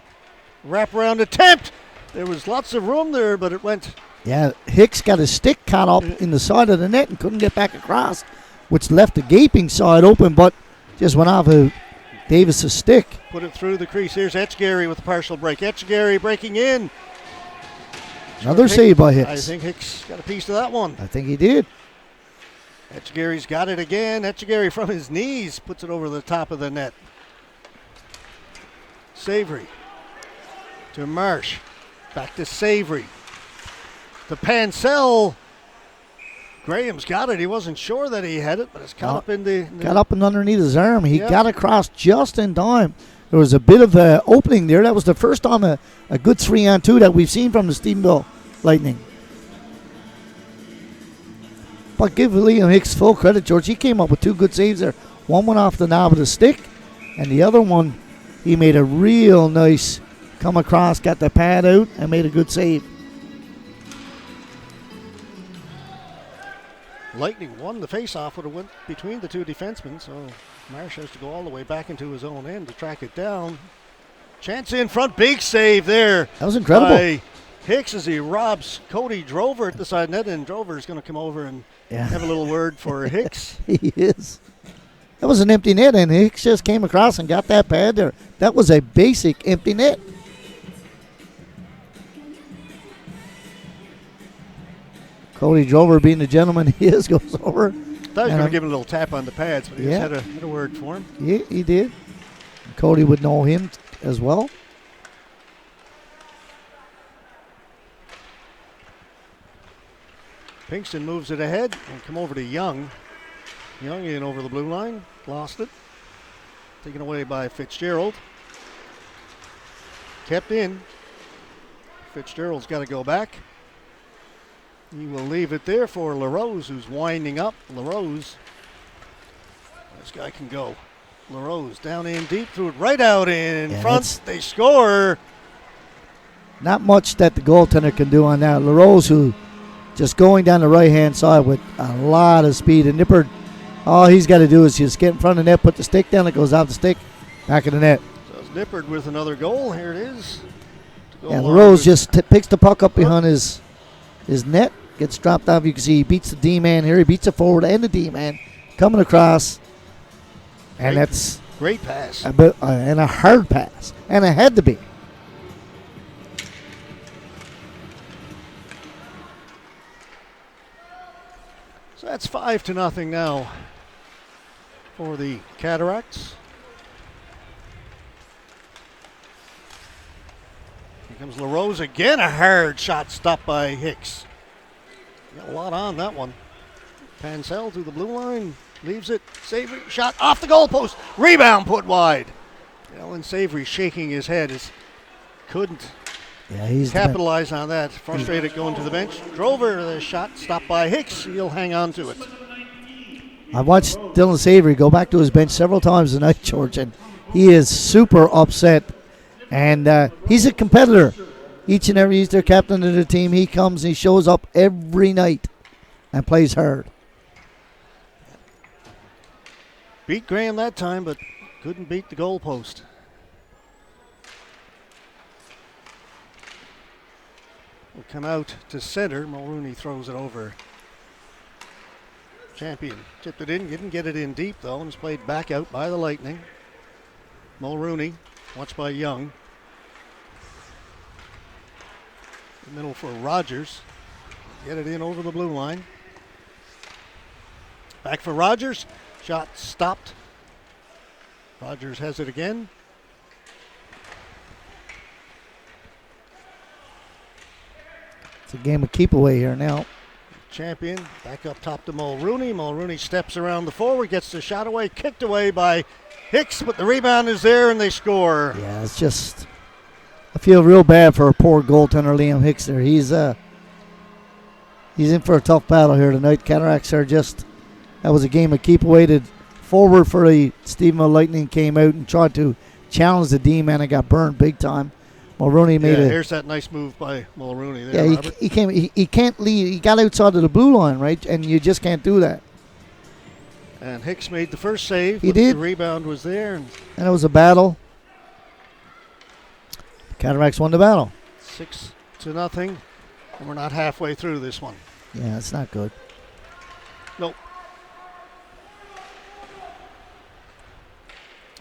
Wraparound attempt. There was lots of room there, but it went. Yeah, Hicks got his stick caught up in the side of the net and couldn't get back across, which left the gaping side open, but just went off of Davis's stick. Put it through the crease. Here's Etchgary with a partial break. Etchgary breaking in. Another save by Hicks. I think Hicks got a piece of that one. I think he did. Etchgary's got it again. Etchgary from his knees puts it over the top of the net. Savory to Marsh. Back to Savory. To Pansell. Graham's got it. He wasn't sure that he had it, but it's caught up in the Got up and underneath his arm. He Yep. got across just in time. There was a bit of an opening there. That was the first time a good 3-on-2 that we've seen from the Stephenville Lightning. But give Liam Hicks full credit, George. He came up with 2 good saves there. One went off the knob of the stick, and the other one, he made a real nice come across, got the pad out, and made a good save. Lightning won the face-off, would have went between the 2 defensemen, so Marsh has to go all the way back into his own end to track it down. Chance in front, big save there. That was incredible. By Hicks as he robs Cody Drover at the side net, and Drover is going to come over and have a little word for Hicks. He is. That was an empty net, and Hicks just came across and got that pad there. That was a basic empty net. Cody Drover, being the gentleman he is, goes over. Thought he was going to give him a little tap on the pads, but he just had a word for him. Yeah, he did. Cody would know him as well. Pinkston moves it ahead and come over to Young. Young in over the blue line, lost it. Taken away by Fitzgerald. Kept in. Fitzgerald's got to go back. He will leave it there for LaRose, who's winding up. LaRose, this guy can go. LaRose down in deep, threw it right out in front. They score. Not much that the goaltender can do on that. LaRose, who just going down the right-hand side with a lot of speed. And Nippert, all he's got to do is just get in front of the net, put the stick down, it goes off the stick, back in the net. So it's Nippert with another goal. Here it is. Yeah, LaRose just picks the puck up behind his net, gets dropped off. You can see he beats the D-man here. He beats the forward and the D-man coming across. And that's great pass. And a hard pass. And it had to be. So that's 5-0 now for the Cataracts. Here comes LaRose again. A hard shot stopped by Hicks. Got a lot on that one. Pansell to the blue line. Leaves it. Savory shot off the goalpost. Rebound put wide. Alan Savory shaking his head. Couldn't Yeah, he's capitalized on that. Frustrated going to the bench. Drove her to the shot. Stopped by Hicks. He'll hang on to it. I watched Dylan Savory go back to his bench several times tonight, George, and he is super upset. And he's a competitor. Each and every, he's their captain of the team. He comes and he shows up every night and plays hard. Beat Graham that time, but couldn't beat the goalpost. Will come out to center. Mulrooney throws it over. Champion tipped it in, didn't get it in deep though, and it's played back out by the Lightning. Mulrooney, watched by Young. The middle for Rogers. Get it in over the blue line. Back for Rogers. Shot stopped. Rogers has it again. It's a game of keep away here now. Champion back up top to Mulrooney. Mulrooney steps around the forward, gets the shot away, kicked away by Hicks, but the rebound is there and they score. Yeah, it's just, I feel real bad for our poor goaltender Liam Hicks there. He's in for a tough battle here tonight. Cataracts are just, that was a game of keep away. The forward for the Stephenville Lightning came out and tried to challenge the D-man and got burned big time. Mulrooney made here's that nice move by Mulrooney there. Yeah, he can't lead. He got outside of the blue line, right? And you just can't do that. And Hicks made the first save. He did. The rebound was there. And it was a battle. Cataracts won the battle. 6-0. And we're not halfway through this one. Yeah, it's not good. Nope.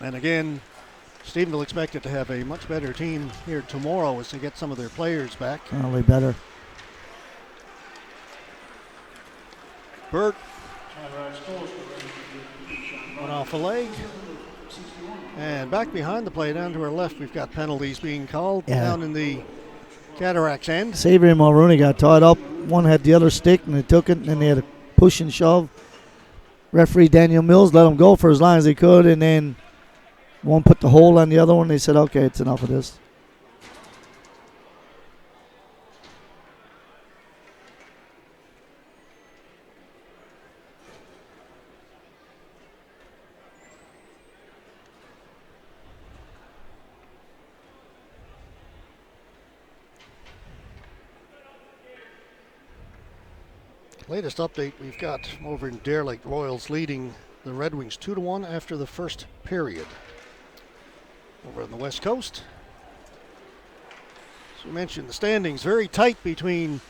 And again, Stephenville expected to have a much better team here tomorrow as they get some of their players back. Probably better. Burt went off a leg. And back behind the play down to our left, we've got penalties being called down in the Cataracts end. Savory and Mulrooney got tied up. One had the other stick and they took it, and then they had a push and shove. Referee Daniel Mills let them go for as long as they could, and then one put the hold on the other one. They said, okay, it's enough of this. Latest update we've got over in Dare Lake, Royals leading the Red Wings 2-1 after the first period. Over on the West Coast, as we mentioned, the standings very tight between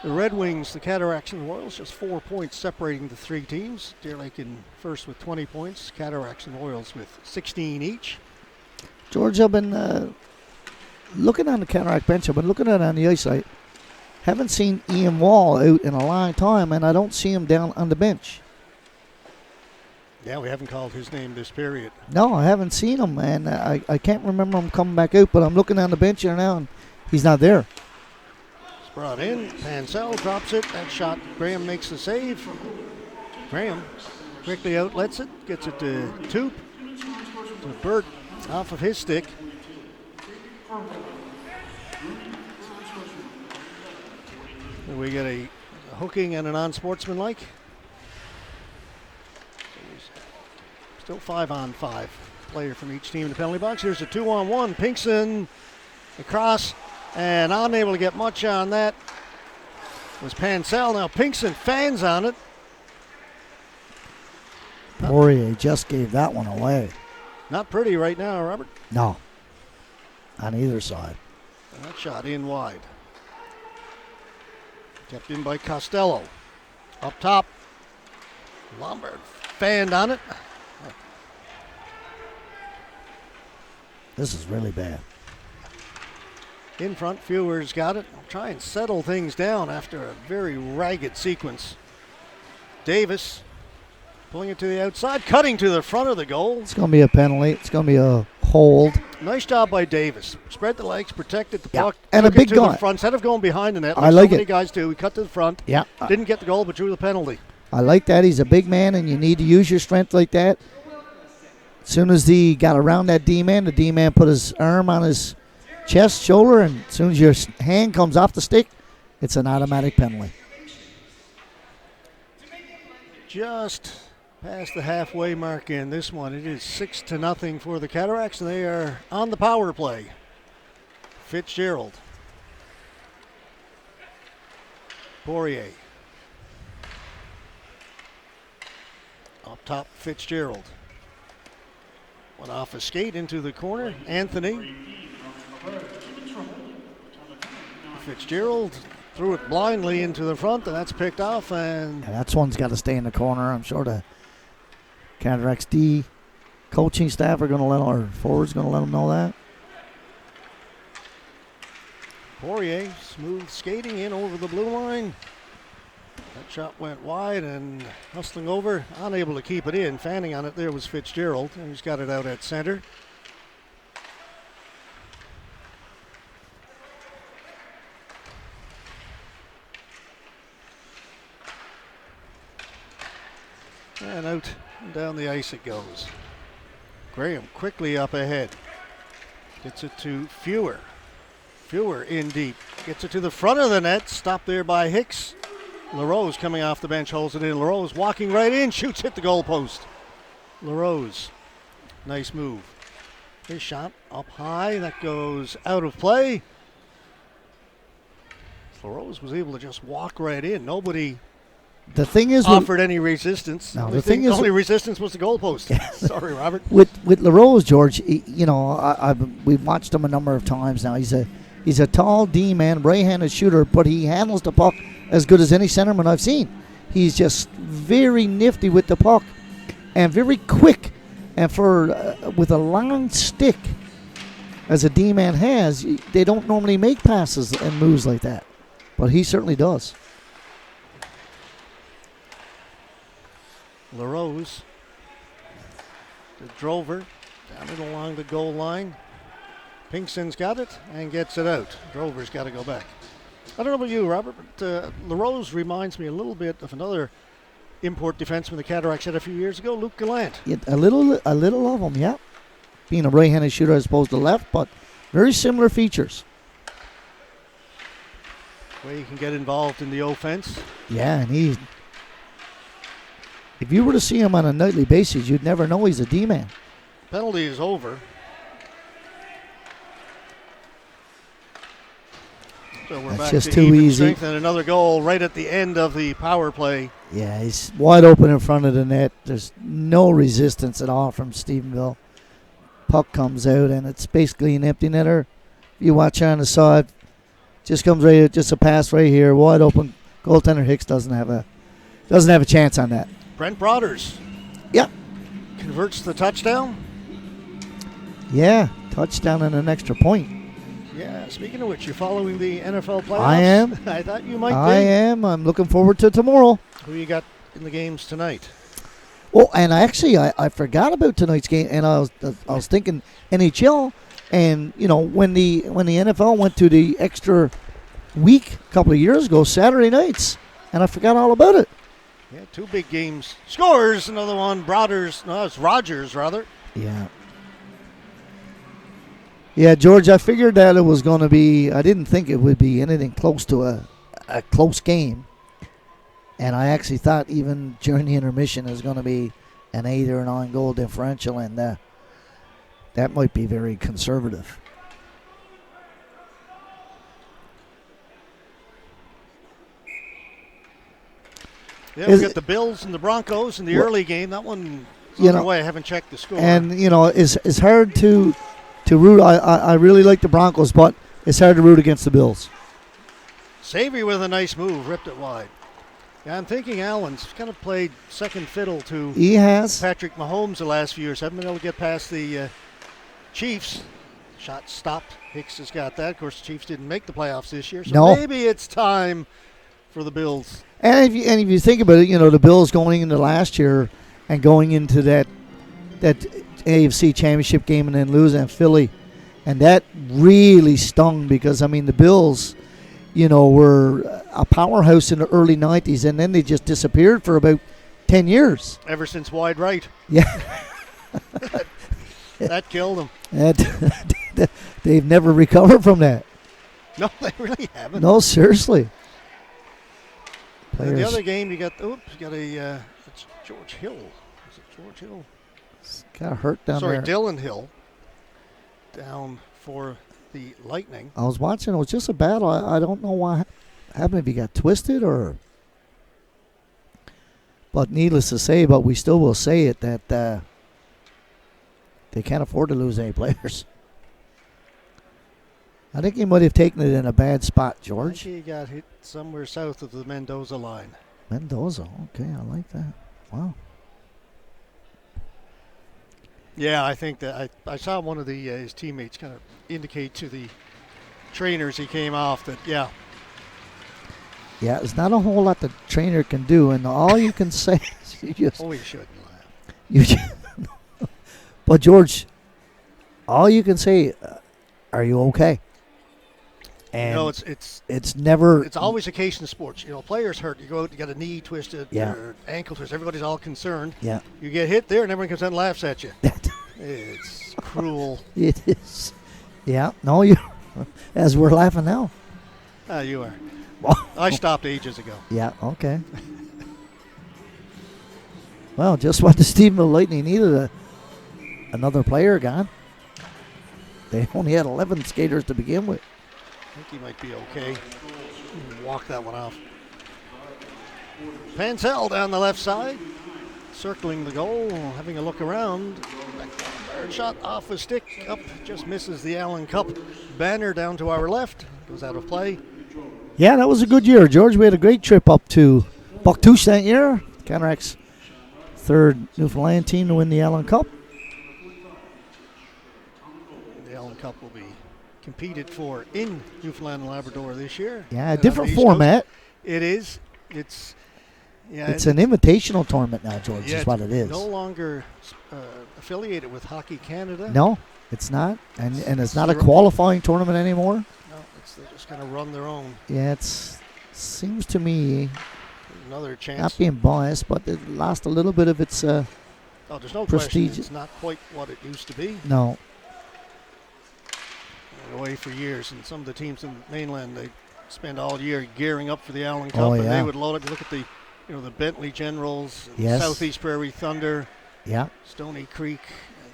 the Red Wings, the Cataracts, and the Royals. Just 4 points separating the three teams. Deer Lake in first with 20 points. Cataracts and Royals with 16 each. George, I've been looking on the Cataract bench. I've been looking at it on the ice. I haven't seen Ian Wall out in a long time, and I don't see him down on the bench. Yeah, we haven't called his name this period. No, I haven't seen him, and I can't remember him coming back out, but I'm looking on the bench here now, and he's not there. It's brought in. Pansell drops it. That shot, Graham makes the save. Graham quickly outlets it, gets it to Toop. To Burt off of his stick. And we get a hooking and an unsportsmanlike. Still 5-on-5 player from each team in the penalty box. Here's a 2-on-1. Pinkson across and unable to get much on that was Pansell. Now Pinkson fans on it. Poirier just gave that one away. Not pretty right now, Robert. No, on either side. And that shot in wide. Kept in by Costello. Up top, Lombard fanned on it. This is really bad. In front, Feuer's got it. Try and settle things down after a very ragged sequence. Davis pulling it to the outside, cutting to the front of the goal. It's going to be a penalty. It's going to be a hold. Nice job by Davis. Spread the legs, protected the Yeah. puck. And a took it big to guy. the front instead of going behind the net. I like so many it. guys do. He cut to the front. Yeah. Didn't get the goal, but drew the penalty. I like that. He's a big man, and you need to use your strength like that. As soon as he got around that D-man, the D-man put his arm on his chest, shoulder, and as soon as your hand comes off the stick, it's an automatic penalty. Just past the halfway mark in this one. It is 6-0 for the Cataracts, and they are on the power play. Fitzgerald. Poirier. Up top, Fitzgerald. Went off a skate into the corner. Anthony. Fitzgerald threw it blindly into the front, and that's picked off. And that's one's got to stay in the corner. I'm sure the Cataracts D coaching staff are going to let, or forwards going to let them know that. Poirier, smooth skating in over the blue line. That shot went wide and hustling over, unable to keep it in. Fanning on it there was Fitzgerald, and he's got it out at center. And out and down the ice it goes. Graham quickly up ahead. Gets it to Fewer. Fewer in deep. Gets it to the front of the net. Stopped there by Hicks. LaRose coming off the bench, holds it in. LaRose walking right in, shoots, hit the goalpost. LaRose, nice move. His shot up high, that goes out of play. LaRose was able to just walk right in. Nobody the thing is offered any resistance. No, the thing is only resistance was the goalpost. Sorry, Robert. With LaRose, George, we've watched him a number of times now. He's a tall D man, right-handed shooter, but he handles the puck as good as any centerman I've seen. He's just very nifty with the puck and very quick. And for with a long stick, as a D-man has, they don't normally make passes and moves like that. But he certainly does. LaRose to Drover, down it along the goal line. Pinkston's got it and gets it out. Drover's got to go back. I don't know about you, Robert, but LaRose reminds me a little bit of another import defenseman the Cataracts had a few years ago, Luke Gallant. Yeah, a little of him, yeah. Being a right-handed shooter as opposed to left, but very similar features. Way he can get involved in the offense. Yeah, and if you were to see him on a nightly basis, you'd never know he's a D-man. Penalty is over. So we're That's back just to too even easy. strength, and another goal right at the end of the power play. Yeah, he's wide open in front of the net. There's no resistance at all from Stephenville. Puck comes out, and it's basically an empty netter. You watch on the side, just comes right out, just a pass right here, wide open. Goaltender Hicks doesn't have a chance on that. Brent Broaders. Yeah. Converts the touchdown. Yeah, touchdown and an extra point. Yeah, speaking of which, you're following the NFL playoffs? I am. I thought you might be. I am. I'm looking forward to tomorrow. Who you got in the games tonight? Oh, and I forgot about tonight's game, and I was thinking NHL, and when the NFL went to the extra week a couple of years ago, Saturday nights, and I forgot all about it. Yeah, two big games. Scores another one. It's Rogers rather. Yeah. Yeah, George, I figured that it was going to be, I didn't think it would be anything close to a close game. And I actually thought even during the intermission it was going to be an 8 or 9 goal differential, and that might be very conservative. Yeah, we got the Bills and the Broncos in the early game. That one underway. I haven't checked the score. And, it's hard to root. I really like the Broncos, but it's hard to root against the Bills. Savy with a nice move, ripped it wide. Yeah, I'm thinking Allen's kind of played second fiddle to Patrick Mahomes the last few years. Haven't been able to get past the Chiefs. Shot stopped. Hicks has got that. Of course, the Chiefs didn't make the playoffs this year, so maybe it's time for the Bills. And if you think about it, the Bills going into last year and going into that AFC Championship game and then losing at Philly, and that really stung because the Bills, were a powerhouse in the early 90s, and then they just disappeared for about 10 years. Ever since wide right. Yeah. That killed them. That they've never recovered from that. No, they really haven't. No, seriously. And then the Players other game, you got it's George Hill. Is it George Hill? got hurt down Sorry, there. Dylan Hill down for the Lightning. I was watching. It was just a battle. I don't know what happened, if he got twisted or. But needless to say, but we still will say it, that they can't afford to lose any players. I think he might have taken it in a bad spot, I George. think he got hit somewhere south of the Mendoza line. Mendoza. Okay, I like that. Wow. Yeah, I think that I saw one of his teammates kind of indicate to the trainers he came off that, yeah. Yeah, there's not a whole lot the trainer can do, and all you can say is you just. Oh, he shouldn't laugh. You just but, George, all you can say, are you okay? And No, it's never. It's always a case in sports. Players hurt. You go out, you got a knee twisted, Yeah. or ankle twisted. Everybody's all concerned. Yeah. You get hit there, and everyone comes out and laughs at you. It's cruel. It is. Yeah. No, you. As we're laughing now. You are. I stopped ages ago. Yeah. Okay. Well, just what the Stephenville Lightning needed, another player gone. They only had 11 skaters to begin with. I think he might be okay. Walk that one off. Pansell down the left side, circling the goal, having a look around. Third shot off a stick, up, just misses the Allen Cup banner down to our left. Goes out of play. Yeah, that was a good year, George. We had a great trip up to Bucktouche that year. Cataracts' third Newfoundland team to win the Allen Cup. The Allen Cup will be competed for in Newfoundland and Labrador this year. Yeah, a And on different the East format. Coast. It is. It's It's an invitational tournament now, George, yeah, is what it is. No longer affiliated with Hockey Canada. No, it's not. And it's not a Zero. qualifying tournament anymore. No, they just kind of run their own. Yeah, it seems to me, Another chance. not being biased, but it lost a little bit of its There's no prestige. question. It's not quite what it used to be. no. Away for years, and some of the teams in the mainland, they spend all year gearing up for the Allen Cup, Oh, and yeah. they would load it. Look at the Bentley Generals, and Yes. Southeast Prairie Thunder, Yeah. Stony Creek.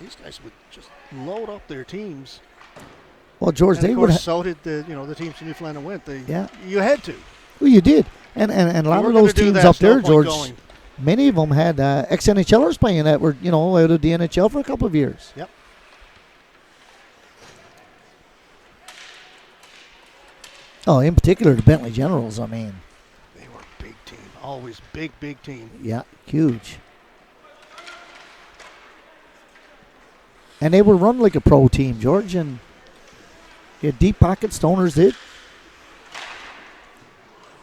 These guys would just load up their teams. Well, George, And they of would. course, so did the teams in Newfoundland went. Yeah. You had to. Well, you did. And a We lot were of gonna those do teams that, up so no there, point George, going. many of them had ex-NHLers playing that were, out of the NHL for a couple of years. Yep. Oh, in particular, the Bentley Generals, I mean. They were a big team, always big team. Yeah, huge. And they were run like a pro team, George, and you had deep pockets, Stoners did.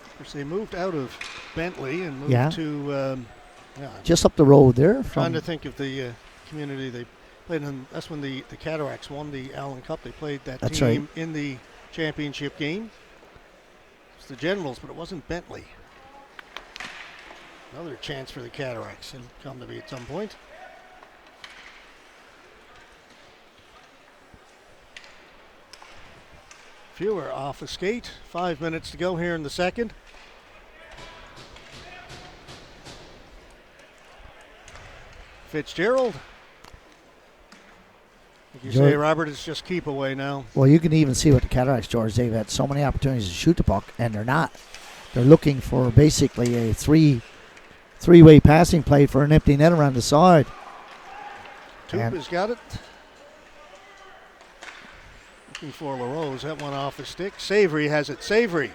Of course, they moved out of Bentley and moved Yeah. to. Just up the road there. Trying to think of the community they played in. That's when the Cataracts won the Allen Cup. They played that That's team in the championship game. It's the Generals, but it wasn't Bentley. Another chance for the Cataracts. It'll come to be at some point. Fewer off a skate. 5 minutes to go here in the second. Fitzgerald. Like you say, Robert, it's just keep away now. Well, you can even see with the Cataracts, George, they've had so many opportunities to shoot the puck, and they're not. They're looking for basically a three-way passing play for an empty net around the side. Toop has got it. Looking for LaRose. That one off the stick. Savory has it. Savory.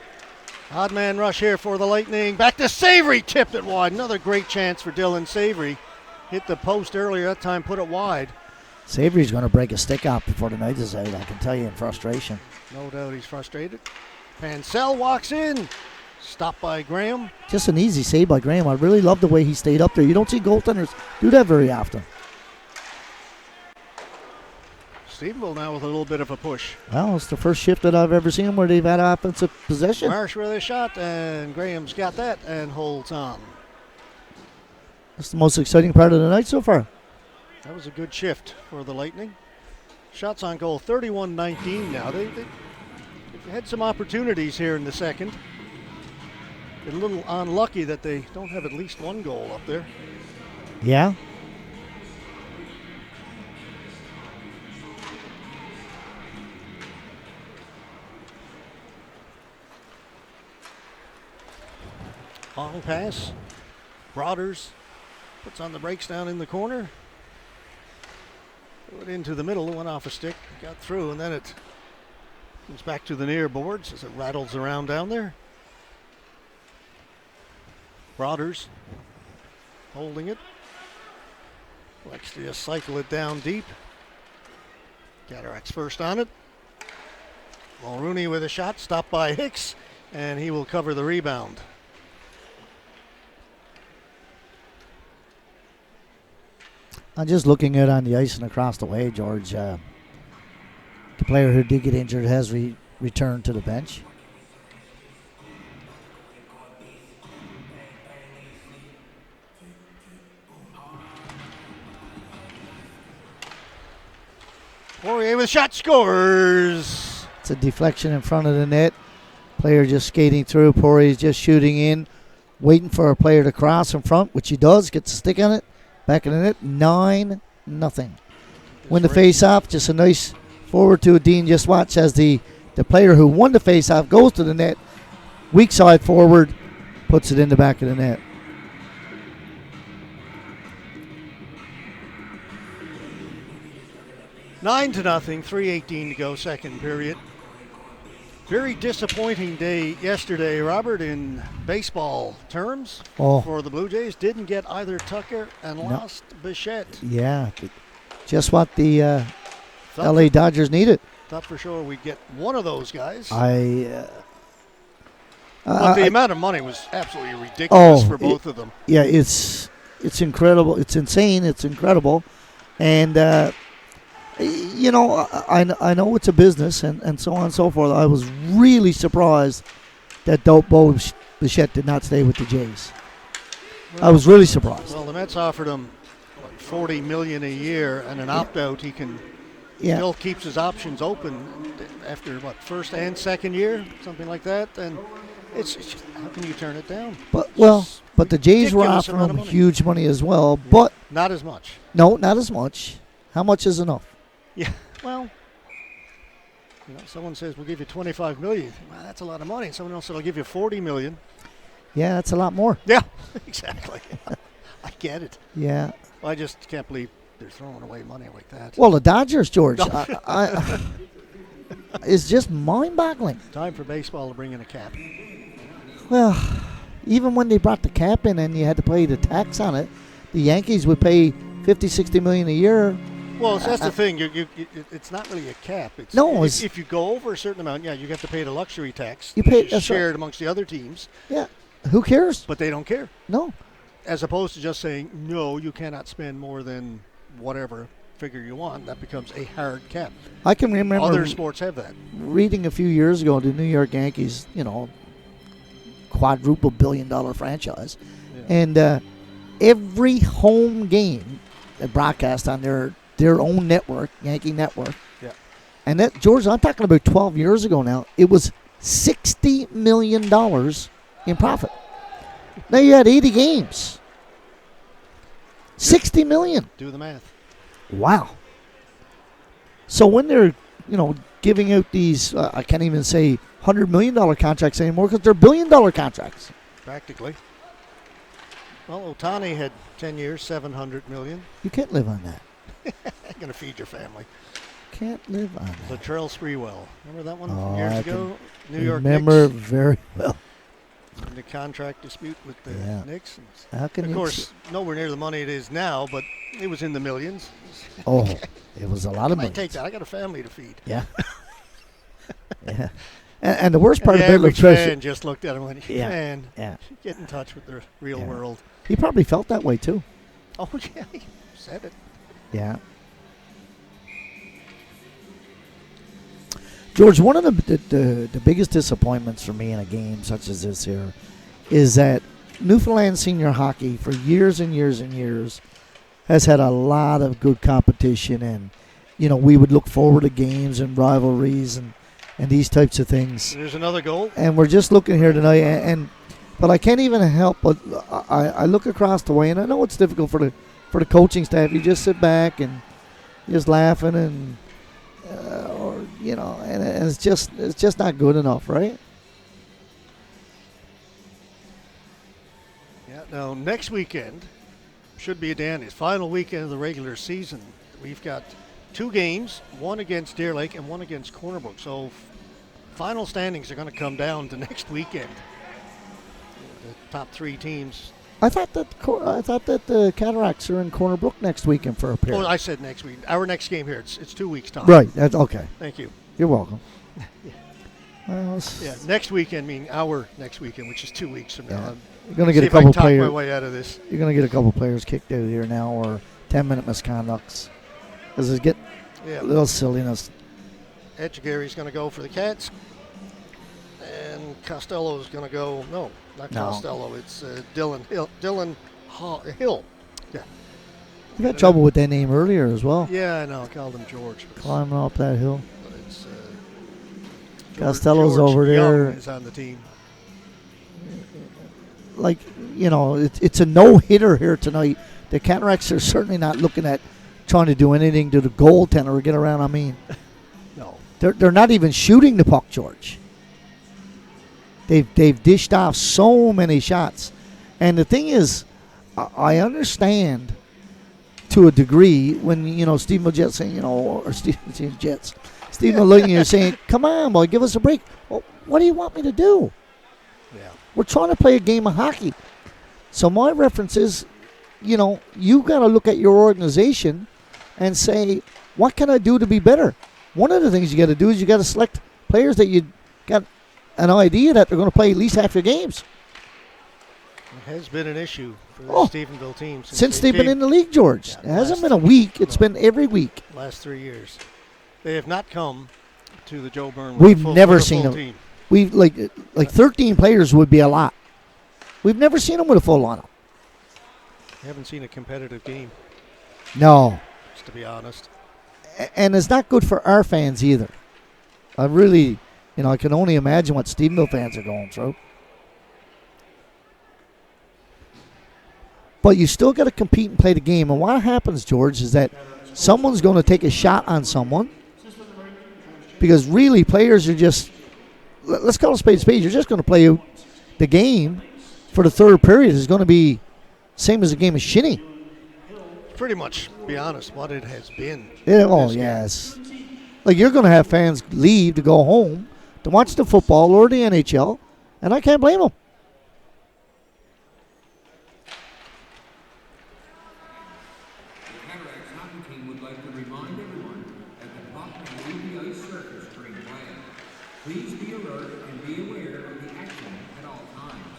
Odd man rush here for the Lightning. Back to Savory. Tipped it wide. Another great chance for Dylan Savory. Hit the post earlier. That time put it wide. Savory's going to break a stick out before the night is out, I can tell you, in frustration. No doubt he's frustrated. Pansell walks in. Stopped by Graham. Just an easy save by Graham. I really love the way he stayed up there. You don't see goaltenders do that very often. Stephenville now with a little bit of a push. Well, it's the first shift that I've ever seen where they've had offensive possession. Marsh with a shot, and Graham's got that and holds on. That's the most exciting part of the night so far. That was a good shift for the Lightning. Shots on goal, 31-19 now. They've had some opportunities here in the second. Been a little unlucky that they don't have at least one goal up there. Yeah. Long pass. Broaders puts on the brakes down in the corner. Threw it into the middle, went off a stick, got through, and then it comes back to the near boards as it rattles around down there. Broaders holding it. Likes to just cycle it down deep. Cataracts first on it. Mulrooney with a shot, stopped by Hicks, and he will cover the rebound. I'm just looking out on the ice and across the way, George. The player who did get injured has returned to the bench. Poirier with shot, scores. It's a deflection in front of the net. Player just skating through. Poirier's just shooting in, waiting for a player to cross in front, which he does. Gets a stick on it. Back in the net, 9-0. Win the face-off. Just a nice forward to a Dean. Just watch as the player who won the face-off goes to the net. Weak side forward, puts it in the back of the net. Nine to nothing, 3:18 to go, second period. Very disappointing day yesterday, Robert, in baseball terms for the Blue Jays. Didn't get either Tucker and lost Bichette. Yeah, just what the LA Dodgers needed. Thought for sure we'd get one of those guys. But the amount of money was absolutely ridiculous for both of them. Yeah, it's incredible. It's insane. It's incredible. And you know, I know it's a business and so on and so forth. I was really surprised that Bo Bichette did not stay with the Jays. Well, I was really surprised. Well, the Mets offered him $40 million a year and an opt-out. He can still keeps his options open after first and second year, something like that. And it's just, how can you turn it down? But the Jays were offering him huge money as well. Yeah. But not as much. No, not as much. How much is enough? Yeah, well, someone says we'll give you $25 million. Well, that's a lot of money. Someone else said I'll give you $40 million. Yeah, that's a lot more. Yeah, exactly. I get it. Yeah. I just can't believe they're throwing away money like that. Well, the Dodgers, George, it's just mind-boggling. Time for baseball to bring in a cap. Well, even when they brought the cap in and you had to pay the tax on it, the Yankees would pay $50-60 million a year. Well, that's the thing. It's not really a cap. If you go over a certain amount, you have to pay the luxury tax. You pay shared amongst the other teams. Yeah, who cares? But they don't care. No. As opposed to just saying, no, you cannot spend more than whatever figure you want. That becomes a hard cap. I can remember other sports have that. Reading a few years ago, the New York Yankees, quadruple $billion franchise, and every home game they broadcast on their own network, Yankee Network. Yeah. And that, George, I'm talking about 12 years ago now. It was $60 million in profit. Now you had 80 games. $60 million. Do the math. Wow. So when they're, giving out these, I can't even say $100 million contracts anymore because they're $1 billion contracts. Practically. Well, Ohtani had 10 years, $700 million. You can't live on that. Going to feed your family. Can't live on that. Latrell Sprewell. Remember that one from years ago? New York remember Knicks. Very well. In the contract dispute with the Knicks. How can of course, nowhere near the money it is now, but it was in the millions. Oh, it was a lot of money. I take that. I got a family to feed. Yeah. Yeah. And the worst part about it, fan just looked at him and went, man, get in touch with the real world. He probably felt that way, too. Oh, yeah. He said it. Yeah. George, one of the biggest disappointments for me in a game such as this here is that Newfoundland senior hockey for years and years and years has had a lot of good competition, and we would look forward to games and rivalries and these types of things. There's another goal. And we're just looking here tonight, but I can't even help but I look across the way, and I know it's difficult for the coaching staff. You just sit back and just laughing and and it's just not good enough, right? Yeah. Now next weekend should be Danny's final weekend of the regular season. We've got 2 games, one against Deer Lake and one against Cornerbrook. So final standings are going to come down to next weekend. The top 3 teams. I thought that the Cataracts are in Corner Brook next weekend for a pair. Oh, I said next week. Our next game here. It's 2 weeks time. Right. That's okay. Thank you. You're welcome. Yeah. Well, Yeah, next weekend, meaning our next weekend, which is 2 weeks from now. Yeah. You're going to get See a if I couple can talk my players. way out of this. You're going to get a couple players kicked out here now, or 10-minute misconducts, because it's getting Yeah. a little silliness. Etchegary's going to go for the Cats, and Costello's going to go. No, not No. Costello. It's Dylan Hill. Yeah. You had trouble with that name earlier as well, Yeah, I know. I called him George. But climbing up that hill. it's, Costello's George over there. Young is on the team. Like, it's a no-hitter here tonight. The Cataracts are certainly not looking at trying to do anything to the goaltender or get around. I mean, No. they're not even shooting the puck, George. They've dished off so many shots. And the thing is, I understand to a degree when, Steve Miljet's saying, or Steve Jets. Steve looking at you saying, come on, boy, give us a break. Well, what do you want me to do? Yeah. We're trying to play a game of hockey. So my reference is, you got to look at your organization and say, what can I do to be better? One of the things you got to do is you got to select players that you got an idea that they're going to play at least half your games. It has been an issue for the Oh. Stephenville team Since they've been in the league, George. Yeah, It hasn't last- been a week. It's no. been every week. last 3 years. They have not come to the Joe Byrne. We've with a full, never with a seen full them. team. We've like 13 players would be a lot. We've never seen them with a full lineup. I haven't seen a competitive game, No. just to be honest. And it's not good for our fans either. I really, I can only imagine what Stephenville fans are going through. But you still got to compete and play the game. And what happens, George, is that someone's going to take a shot on someone because really players are just, let's call it spade a spade. You're just going to play the game for the third period. Is going to be same as a game of shinny. Pretty much, to be honest, what it has been. Yeah, oh, this game. yes. Like, you're going to have fans leave to go home to watch the football or the NHL, and I can't blame them. The Cataracts hockey team would like to remind everyone that the puck may leave the ice surface during play. Please be alert and be aware of the action at all times.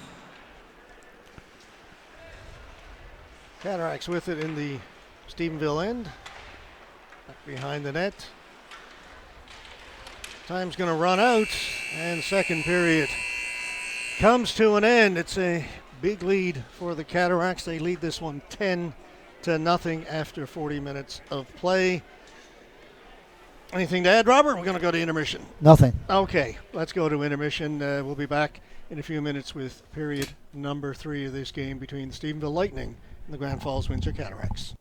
Cataracts with it in the Stephenville end. Back behind the net. Time's going to run out, and second period comes to an end. It's a big lead for the Cataracts. They lead this one 10-0 after 40 minutes of play. Anything to add, Robert? We're going to go to intermission. Nothing. Okay, let's go to intermission. We'll be back in a few minutes with period number 3 of this game between the Stephenville Lightning and the Grand Falls Windsor Cataracts.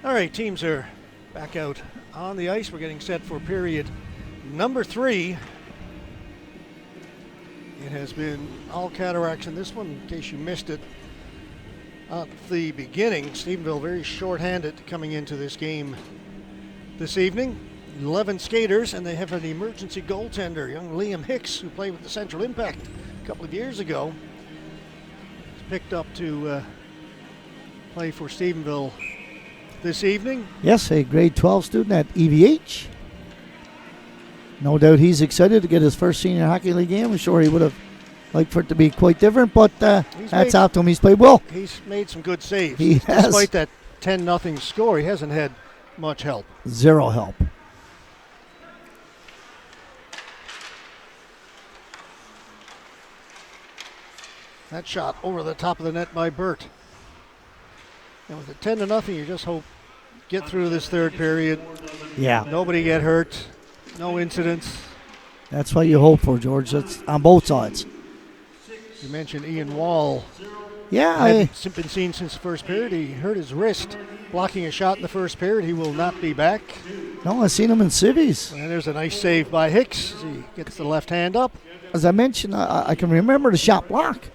All right, teams are back out on the ice. We're getting set for period number 3. It has been all Cataracts in this one, in case you missed it. At the beginning, Stephenville very short-handed coming into this game this evening. 11 skaters, and they have an emergency goaltender, young Liam Hicks, who played with the Central Impact a couple of years ago. He's picked up to play for Stephenville this evening. Yes, a grade 12 student at EVH. No doubt he's excited to get his first senior hockey league game. I'm sure he would have liked for it to be quite different, but hats off to him. He's played well. He's made some good saves. He has. Despite that 10-0 score, he hasn't had much help. Zero help. That shot over the top of the net by Burt. And with a 10-0, you just hope get through this third period. Yeah. Nobody get hurt. No incidents. That's what you hope for, George. That's on both sides. You mentioned Ian Wall. Yeah. Hadn't been seen since the first period. He hurt his wrist blocking a shot in the first period. He will not be back. No, I've seen him in civvies. And there's a nice save by Hicks as he gets the left hand up. As I mentioned, I can remember the shot block.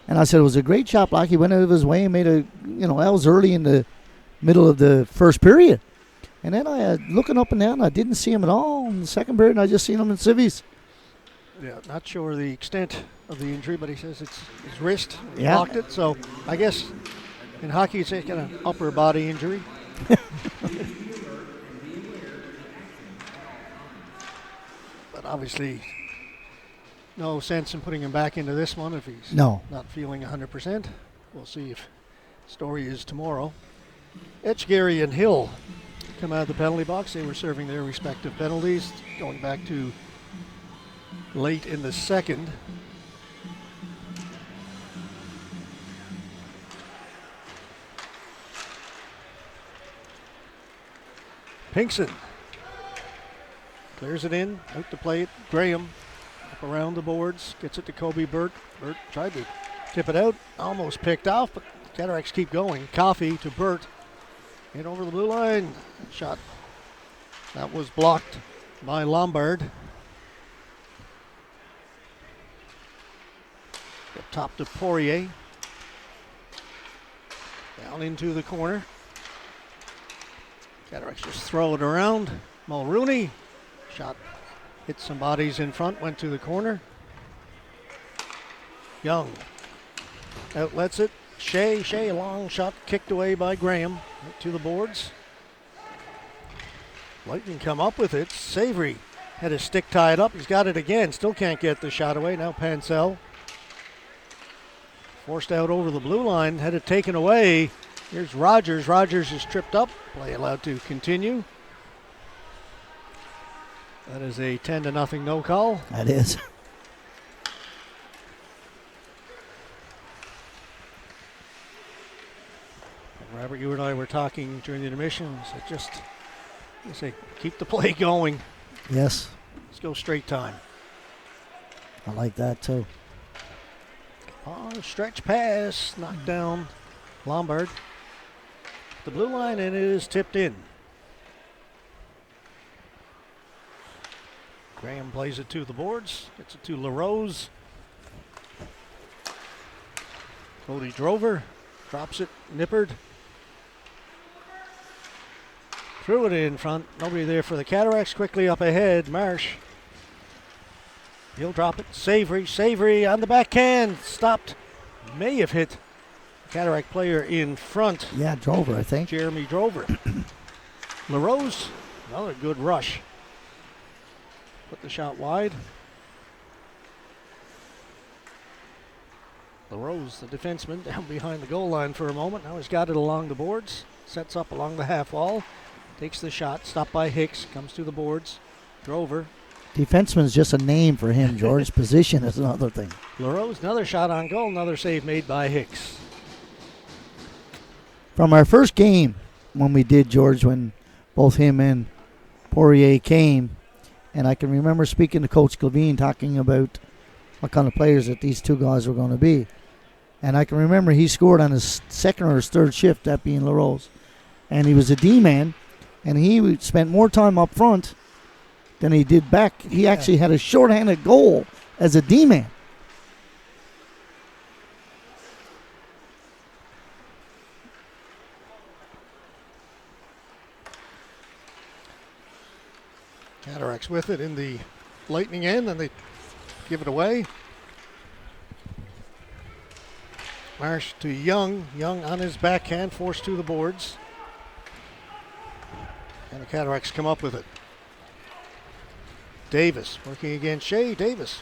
And I said it was a great shot block. He went out of his way and made that was early in the middle of the first period. And then looking up and down, I didn't see him at all in the second period, and I just seen him in civvies. Yeah, not sure the extent of the injury, but he says it's his wrist. He Yeah. blocked it. So I guess in hockey, it's kind of an upper body injury. But obviously, no sense in putting him back into this one if he's No. not feeling 100%. We'll see if story is tomorrow. Etchgary and Hill come out of the penalty box. They were serving their respective penalties, going back to late in the second. Pinkson clears it in, out to play it. Graham up around the boards, gets it to Kobe Burt. Burt tried to tip it out, almost picked off, but Cataracts keep going. Coffey to Burt, in over the blue line. Shot that was blocked by Lombard. Up top to Poirier. Down into the corner. Cataracts just throw it around. Mulrooney. Shot hit some bodies in front, went to the corner. Young outlets it. Shea, a long shot kicked away by Graham. Right to the boards. Lightning come up with it. Savory had his stick tied up. He's got it again. Still can't get the shot away. Now Pansell. Forced out over the blue line. Had it taken away. Here's Rogers. Rogers is tripped up. Play allowed to continue. That is a 10-0 no call. That is. Robert, you and I were talking during the intermission. So just say, keep the play going. Yes. Let's go straight time. I like that too. Oh, stretch pass, knocked down Lombard. The blue line, and it is tipped in. Graham plays it to the boards, gets it to LaRose. Cody Drover drops it, Nippard. Threw it in front, nobody there for the Cataracts. Quickly up ahead, Marsh. He'll drop it. Savory on the backhand. Stopped. May have hit Cataract player in front. Yeah, Drover, I think. Jeremy Drover. LaRose, another good rush. Put the shot wide. LaRose, the defenseman, down behind the goal line for a moment. Now he's got it along the boards. Sets up along the half wall. Takes the shot. Stopped by Hicks. Comes to the boards. Drover. Defenseman's just a name for him, George. Position is another thing. LaRose, another shot on goal. Another save made by Hicks. From our first game, when we did, George, when both him and Poirier came, and I can remember speaking to Coach Clavine talking about what kind of players that these two guys were going to be. And I can remember he scored on his second or his third shift, that being LaRose. and he was a D-man, and he spent more time up front than he did back. He actually had a shorthanded goal as a D-man. Cataracts with it in the Lightning end, and they give it away. Marsh to Young. Young on his backhand, forced to the boards. And the Cataracts come up with it. Davis working against Shea. Davis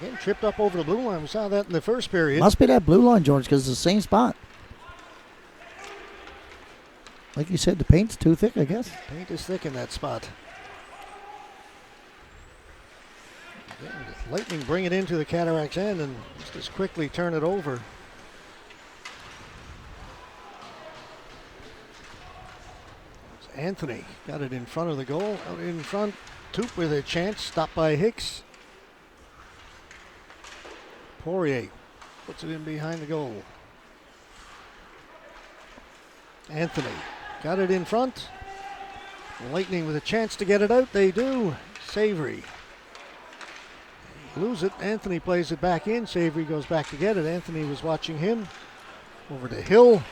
getting tripped up over the blue line. We saw that in the first period. Must be that blue line, George, because it's the same spot. Like you said, the paint's too thick, I guess. Paint is thick in that spot. Lightning bring it into the Cataracts end and just as quickly turn it over. Anthony got it in front of the goal, out in front. Toop with a chance, stopped by Hicks. Poirier puts it in behind the goal. Anthony got it in front. Lightning with a chance to get it out. They do. Savory. Lose it. Anthony plays it back in. Savory goes back to get it. Anthony was watching him. Over to Hill.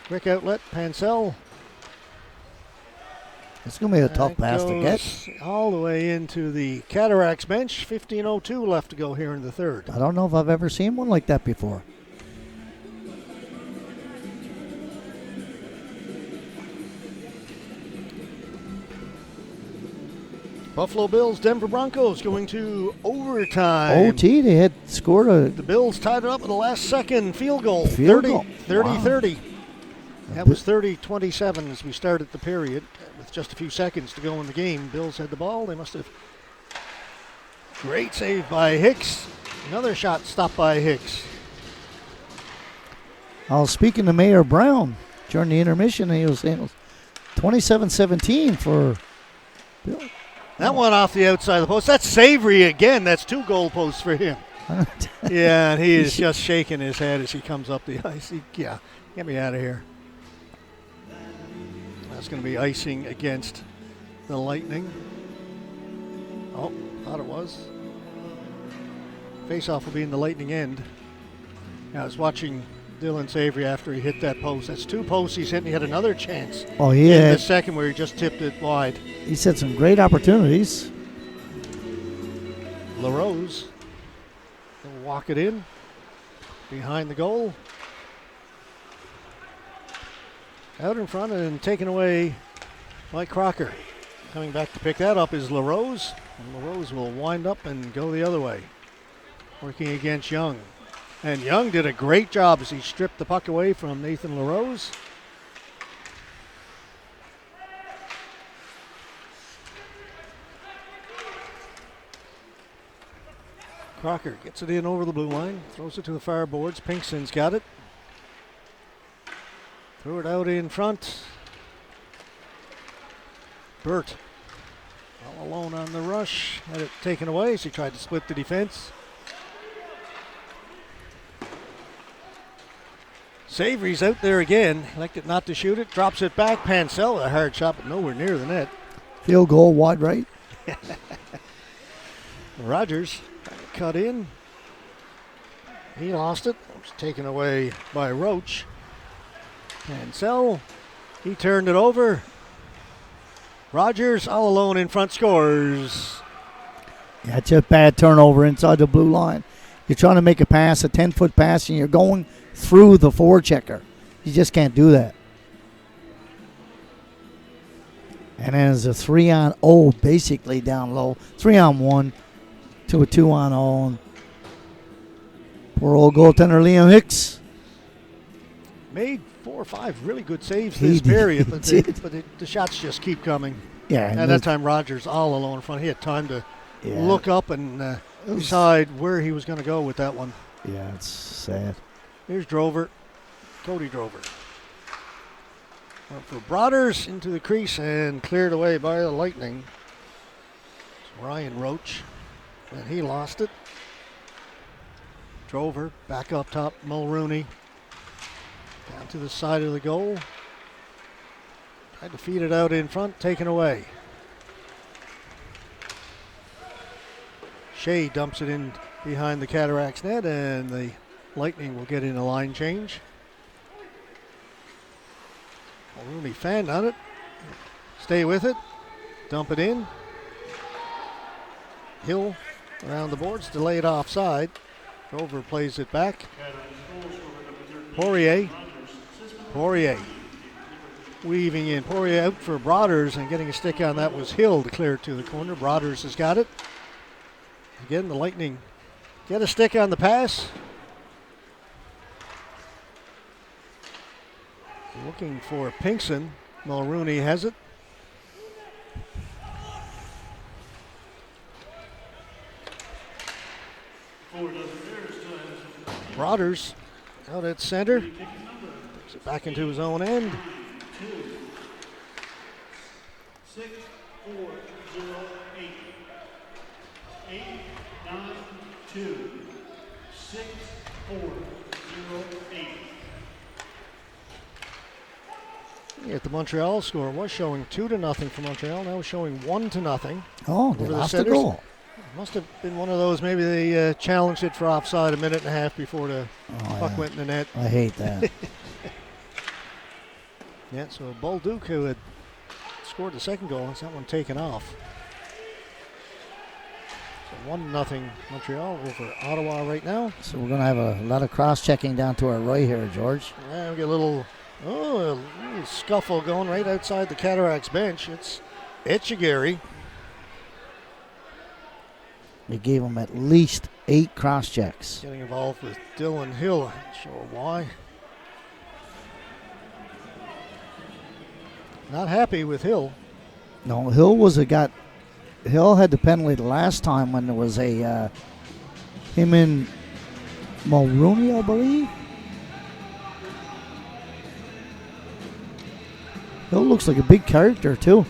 Quick outlet. Pansell. It's going to be a tough pass to get. All the way into the Cataracts bench. 15:02 left to go here in the third. I don't know if I've ever seen one like that before. Buffalo Bills, Denver Broncos going to overtime. OT, they had scored a... The Bills tied it up at the last second. Field goal. Field goal. 30-30. That was 30-27 as we started the period. With just a few seconds to go in the game. Bills had the ball. They must have... Great save by Hicks. Another shot stopped by Hicks. I was speaking to Mayor Brown during the intermission, and he was saying it was 27-17 for Bill. That one off the outside of the post. That's Savory again. That's 2 goal posts for him. Yeah, and he is just shaking his head as he comes up the ice. Get me out of here. That's going to be icing against the Lightning. Oh, thought it was. Face-off will be in the Lightning end. I was watching Dylan Savory after he hit that post. That's 2 posts he's hit, and he had another chance. Oh, In yeah. the second where he just tipped it wide. He's had some great opportunities. LaRose will walk it in behind the goal. Out in front and taken away by Crocker. Coming back to pick that up is LaRose. And LaRose will wind up and go the other way. Working against Young. And Young did a great job as he stripped the puck away from Nathan LaRose. Crocker gets it in over the blue line, throws it to the far boards. Pinkston's got it. Threw it out in front. Burt all alone on the rush. Had it taken away as he tried to split the defense. Savory's out there again. Elected not to shoot it. Drops it back. Pansell, a hard shot, but nowhere near the net. Field goal, wide right. Rogers cut in. He lost it. It was taken away by Roach. Pansell, he turned it over. Rogers all alone in front, scores. Yeah, it's a bad turnover inside the blue line. You're trying to make a pass, a 10-foot pass, and you're going through the forechecker. You just can't do that. And then it's a 3-on-0 basically down low. 3-on-1 to a 2-on-0. And poor old goaltender Liam Hicks. Made 4 or 5 really good saves He this did, period, he but, did. the shots just keep coming. Yeah. And that time Rogers all alone in front. He had time to yeah, look up and decide where he was going to go with that one. Yeah, it's sad. Here's Drover, Cody Drover. Went for Broaders into the crease and cleared away by the Lightning. It's Ryan Roach, and he lost it. Drover back up top, Mulrooney. Down to the side of the goal. Had to feed it out in front, taken away. Shea dumps it in behind the Cataracts net, and the Lightning will get in a line change. Rooney fanned on it. Stay with it. Dump it in. Hill around the boards, delayed offside. Grover plays it back. Poirier weaving in. Poirier out for Broaders, and getting a stick on that was Hill to clear it to the corner. Broaders has got it. Again, the Lightning get a stick on the pass. Looking for Pinkson. Mulrooney has it. Broaders out at center. Takes it back into his own end. 6-4-0-8. 8-9-2. 6-4-0-8. At the Montreal score was showing 2-0 for Montreal. Now showing 1-0. Oh, they Over the lost the centers. goal. Must have been one of those. Maybe they challenged it for offside a minute and a half before the puck Yeah. went in the net. I hate that. Yeah, so Bolduc, who had scored the second goal, has that one taken off. So 1-0 Montreal over Ottawa right now. So we're going to have a lot of cross-checking down to our right here, George. Yeah, we get a little scuffle going right outside the Cataracts bench. It's Etchegary. We gave him at least 8 cross-checks. Getting involved with Dylan Hill. Not sure why. Not happy with Hill. No, Hill had the penalty the last time when there was a him and Mulrooney, I believe. Hill looks like a big character too,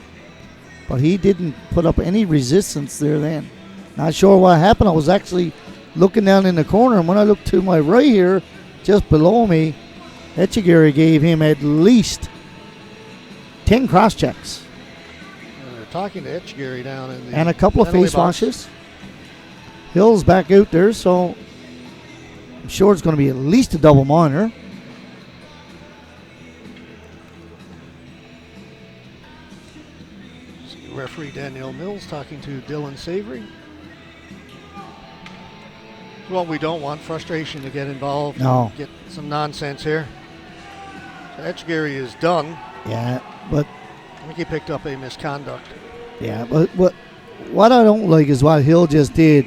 but he didn't put up any resistance there then. Not sure what happened. I was actually looking down in the corner, and when I looked to my right here, just below me, Etchegary gave him at least 10 cross checks They're talking to Etchegary down in the and a couple of penalty face box. washes. Hill's back out there, so I'm sure it's going to be at least a double minor. Referee Danielle Mills talking to Dylan Savory. What we don't want, frustration to get involved. No. Get some nonsense here. So Etchegary is done. Yeah, but I think he picked up a misconduct. what I don't like is what Hill just did,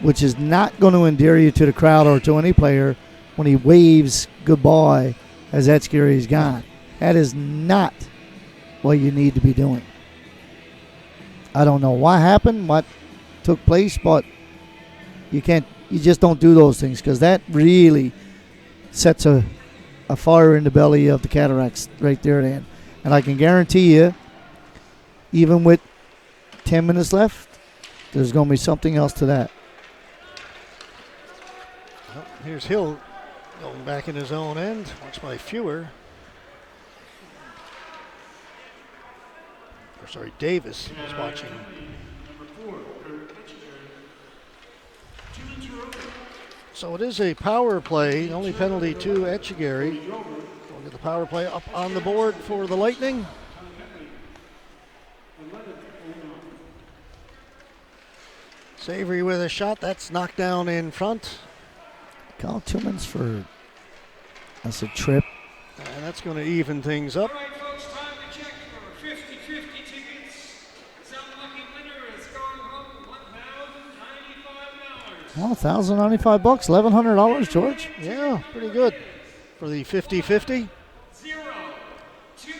which is not going to endear you to the crowd or to any player when he waves goodbye as Etchegary's gone. That is not what you need to be doing. I don't know what happened, what took place, but you just don't do those things, because that really sets a fire in the belly of the Cataracts right there then. And I can guarantee you, even with 10 minutes left, there's going to be something else to that. Well, here's Hill going back in his own end. Watched by Fewer. Or sorry, Davis was watching. Number 4, Etchegary. 2-0. So it is a power play. The only penalty to Etchegary. We'll get the power play up on the board for the Lightning. Savory with a shot. That's knocked down in front. Call Tillmans that's a trip. And that's going to even things up. All right, folks, time to check for 50-50 tickets. Some lucky winner is going home $1,095. Well, $1,095, $1,100, George. Yeah, pretty good for the 50-50. 0, 2.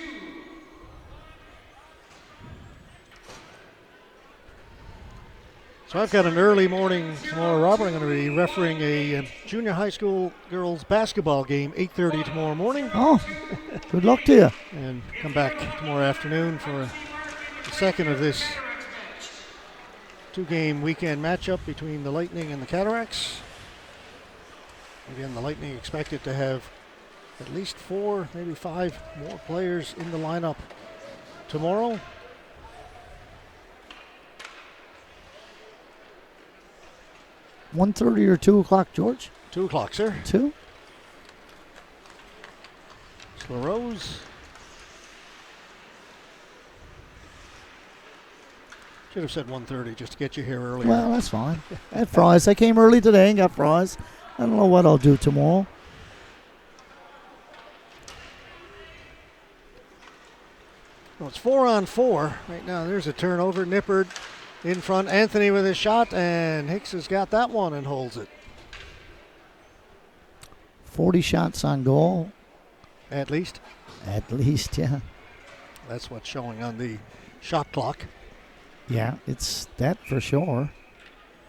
So I've got an early morning tomorrow, Robert. I'm going to be refereeing a junior high school girls basketball game, 8:30 tomorrow morning. Oh, good luck to you. And come back tomorrow afternoon for the second of this 2-game weekend matchup between the Lightning and the Cataracts. Again, the Lightning expected to have at least 4, maybe 5 more players in the lineup tomorrow. $1:30 or 2:00, George? 2 o'clock, sir. 2? LaRose. Should have said 1:30 just to get you here earlier. Well, that's fine. I had fries. I came early today and got fries. I don't know what I'll do tomorrow. Well, it's 4-on-4 right now. There's a turnover. Nippard in front. Anthony with his shot, and Hicks has got that one and holds it. 40 shots on goal. At least. At least, yeah. That's what's showing on the shot clock. Yeah, it's that for sure.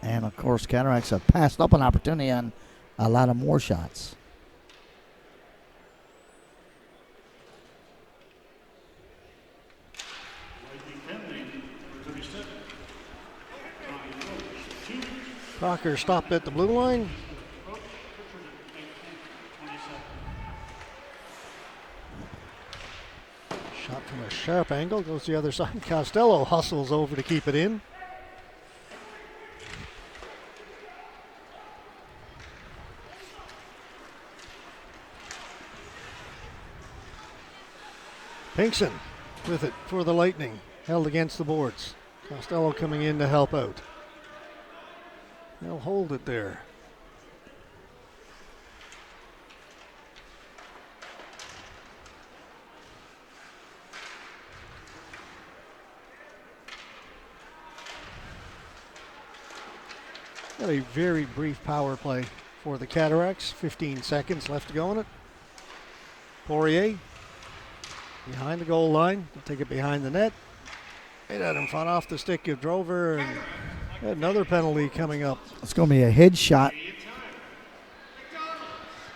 And, of course, Cataracts have passed up an opportunity on a lot of more shots. Lightning penalty, number 37. Crocker stopped at the blue line. Shot from a sharp angle, goes the other side. Costello hustles over to keep it in. Pinkson with it for the Lightning, held against the boards. Costello coming in to help out. They'll hold it there. Got a very brief power play for the Cataracts. 15 seconds left to go in it. Poirier behind the goal line. They'll take it behind the net. Right out in front off the stick of Drover. And another penalty coming up. It's going to be a head shot.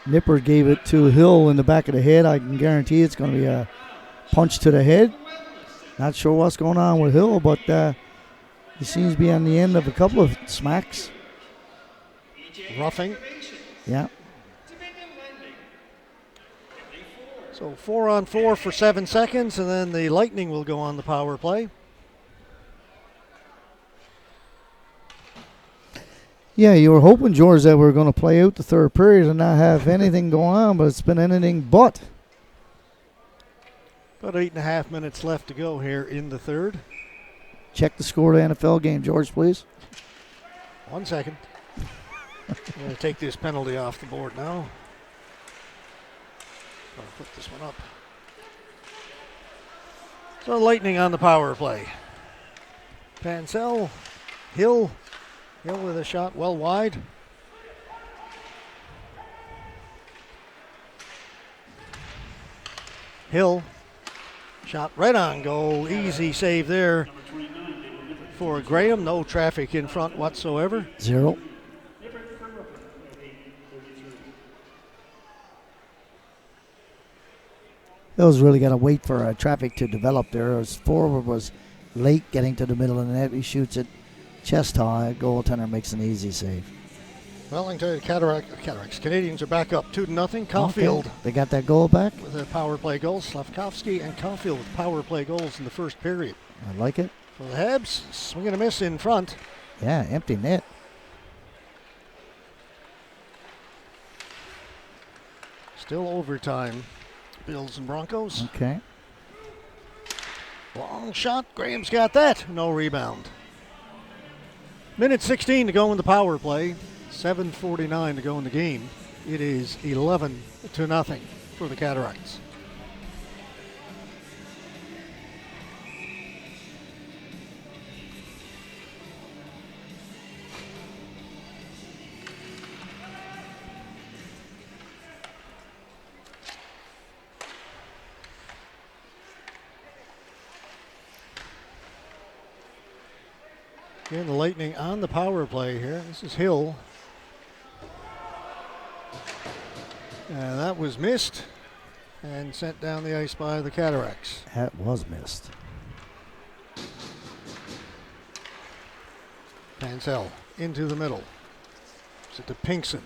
Nipper gave it to Hill in the back of the head. I can guarantee it's going to be a punch to the head. Not sure what's going on with Hill, but he seems to be on the end of a couple of smacks. Roughing. Yeah. So 4-on-4 for 7 seconds, and then the Lightning will go on the power play. Yeah, you were hoping, George, that we're going to play out the third period and not have anything going on, but it's been anything but. About 8.5 minutes left to go here in the third. Check the score of the NFL game, George, please. 1 second. I'm going to take this penalty off the board now. I'll put this one up. So Lightning on the power play. Pansell, Hill with a shot well wide. Hill, shot right on goal. Easy save there for Graham. No traffic in front whatsoever. 0. Hill's really got to wait for traffic to develop there. His forward was late getting to the middle of the net. He shoots it chest high. Goaltender makes an easy save. Wellington Cataracts. Canadians are back up 2-0. Caulfield Okay. They got that goal back. with a power play goal. Slavkovsky and Caulfield with power play goals in the first period. I like it. For the Habs, swing and a miss in front. Yeah, empty net. Still overtime. Bills and Broncos. Okay. Long shot. Graham's got that. No rebound. Minute 16 to go in the power play. 7:49 to go in the game. It is 11-0 for the Cataracts. Again, the Lightning on the power play here. This is Hill. And that was missed and sent down the ice by the Cataracts. That was missed. Pansell into the middle. It's to Pinkson.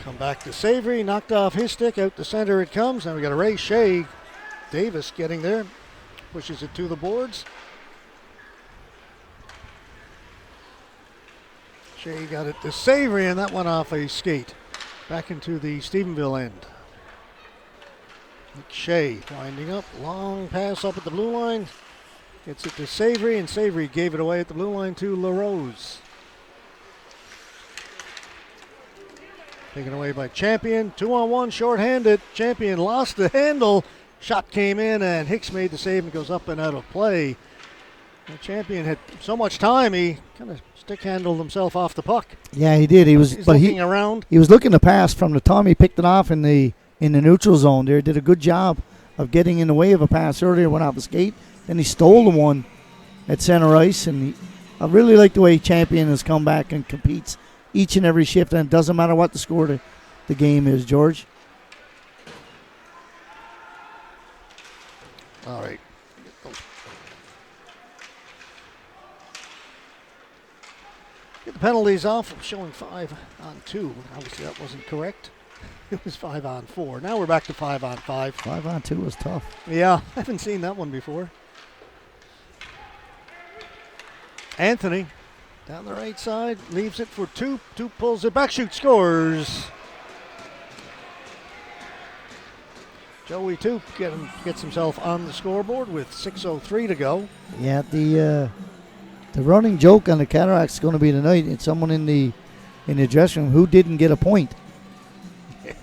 Come back to Savory, knocked off his stick, out the center it comes. Now we got a Ray Shea Davis getting there, pushes it to the boards. Shea got it to Savory, and that went off a skate. Back into the Stephenville end. Shea winding up, long pass up at the blue line. Gets it to Savory, and Savory gave it away at the blue line to LaRose. Taken away by Champion. 2-on-1, short-handed. Champion lost the handle. Shot came in, and Hicks made the save and goes up and out of play. The Champion had so much time, he kind of stick-handled himself off the puck. Yeah, he did. He's looking around. He was looking to pass from the time he picked it off in the neutral zone there. Did a good job of getting in the way of a pass earlier, went off the skate. Then he stole the one at center ice, and I really like the way Champion has come back and competes each and every shift, and it doesn't matter what the score of the game is, George. All right. Get the penalties off. I'm showing 5-on-2. Obviously that wasn't correct. It was 5-on-4. Now we're back to 5-on-5. 5-on-2 was tough. Yeah, I haven't seen that one before. Anthony down the right side, leaves it for Toop. Toop pulls it back, shoots, scores. Joey Toop gets himself on the scoreboard with 6:03 to go. Yeah, the running joke on the Cataracts is going to be tonight. It's someone in the dressing room who didn't get a point. Yeah.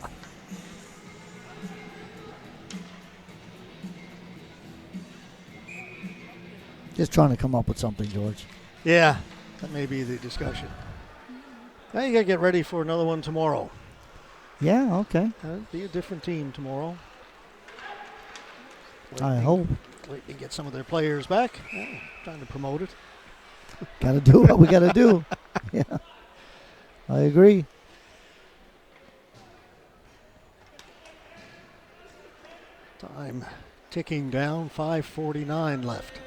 Just trying to come up with something, George. Yeah, that may be the discussion. Now you got to get ready for another one tomorrow. Yeah, okay. Be a different team tomorrow. I hope. Wait to get some of their players back. Yeah, trying to promote it. Got to do what we got to do. Yeah, I agree. Time ticking down, 5:49 left.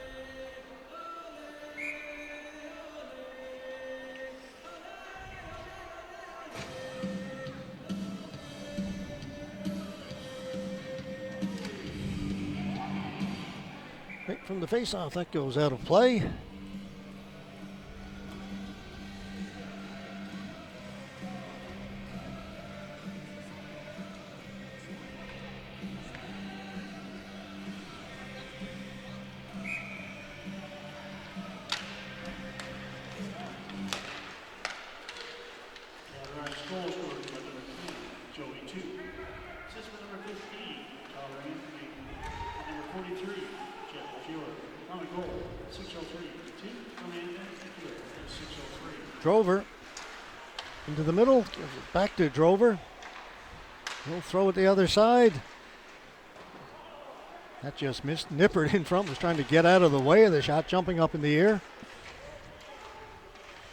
Right from the face-off, that goes out of play. Cataracts goal scored by number 3, Joey 2. Assist by number 15, Tyler Anthony. Number 43, Jeff Fiore. On a goal, 6:03. Team from Anthony Fiore, 6:03. Drover into the middle, gives it back to Drover. He'll throw it the other side. That just missed. Nippert in front was trying to get out of the way of the shot, jumping up in the air.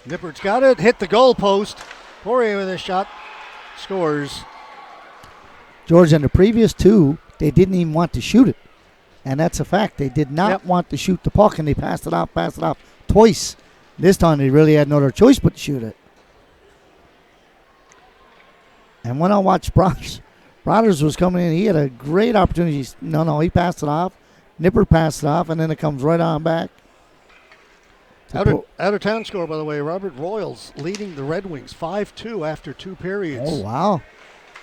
Nippert's got it, hit the goal post. Poirier with a shot, scores. George, in the previous two, they didn't even want to shoot it. And that's a fact. They did not want to shoot the puck, and they passed it off twice. This time they really had no other choice but to shoot it. And when I watched Brothers was coming in, he had a great opportunity. No, he passed it off. Nippert passed it off, and then it comes right on back. Out of town score, by the way, Robert Royals leading the Red Wings 5-2 after 2 periods. Oh, wow.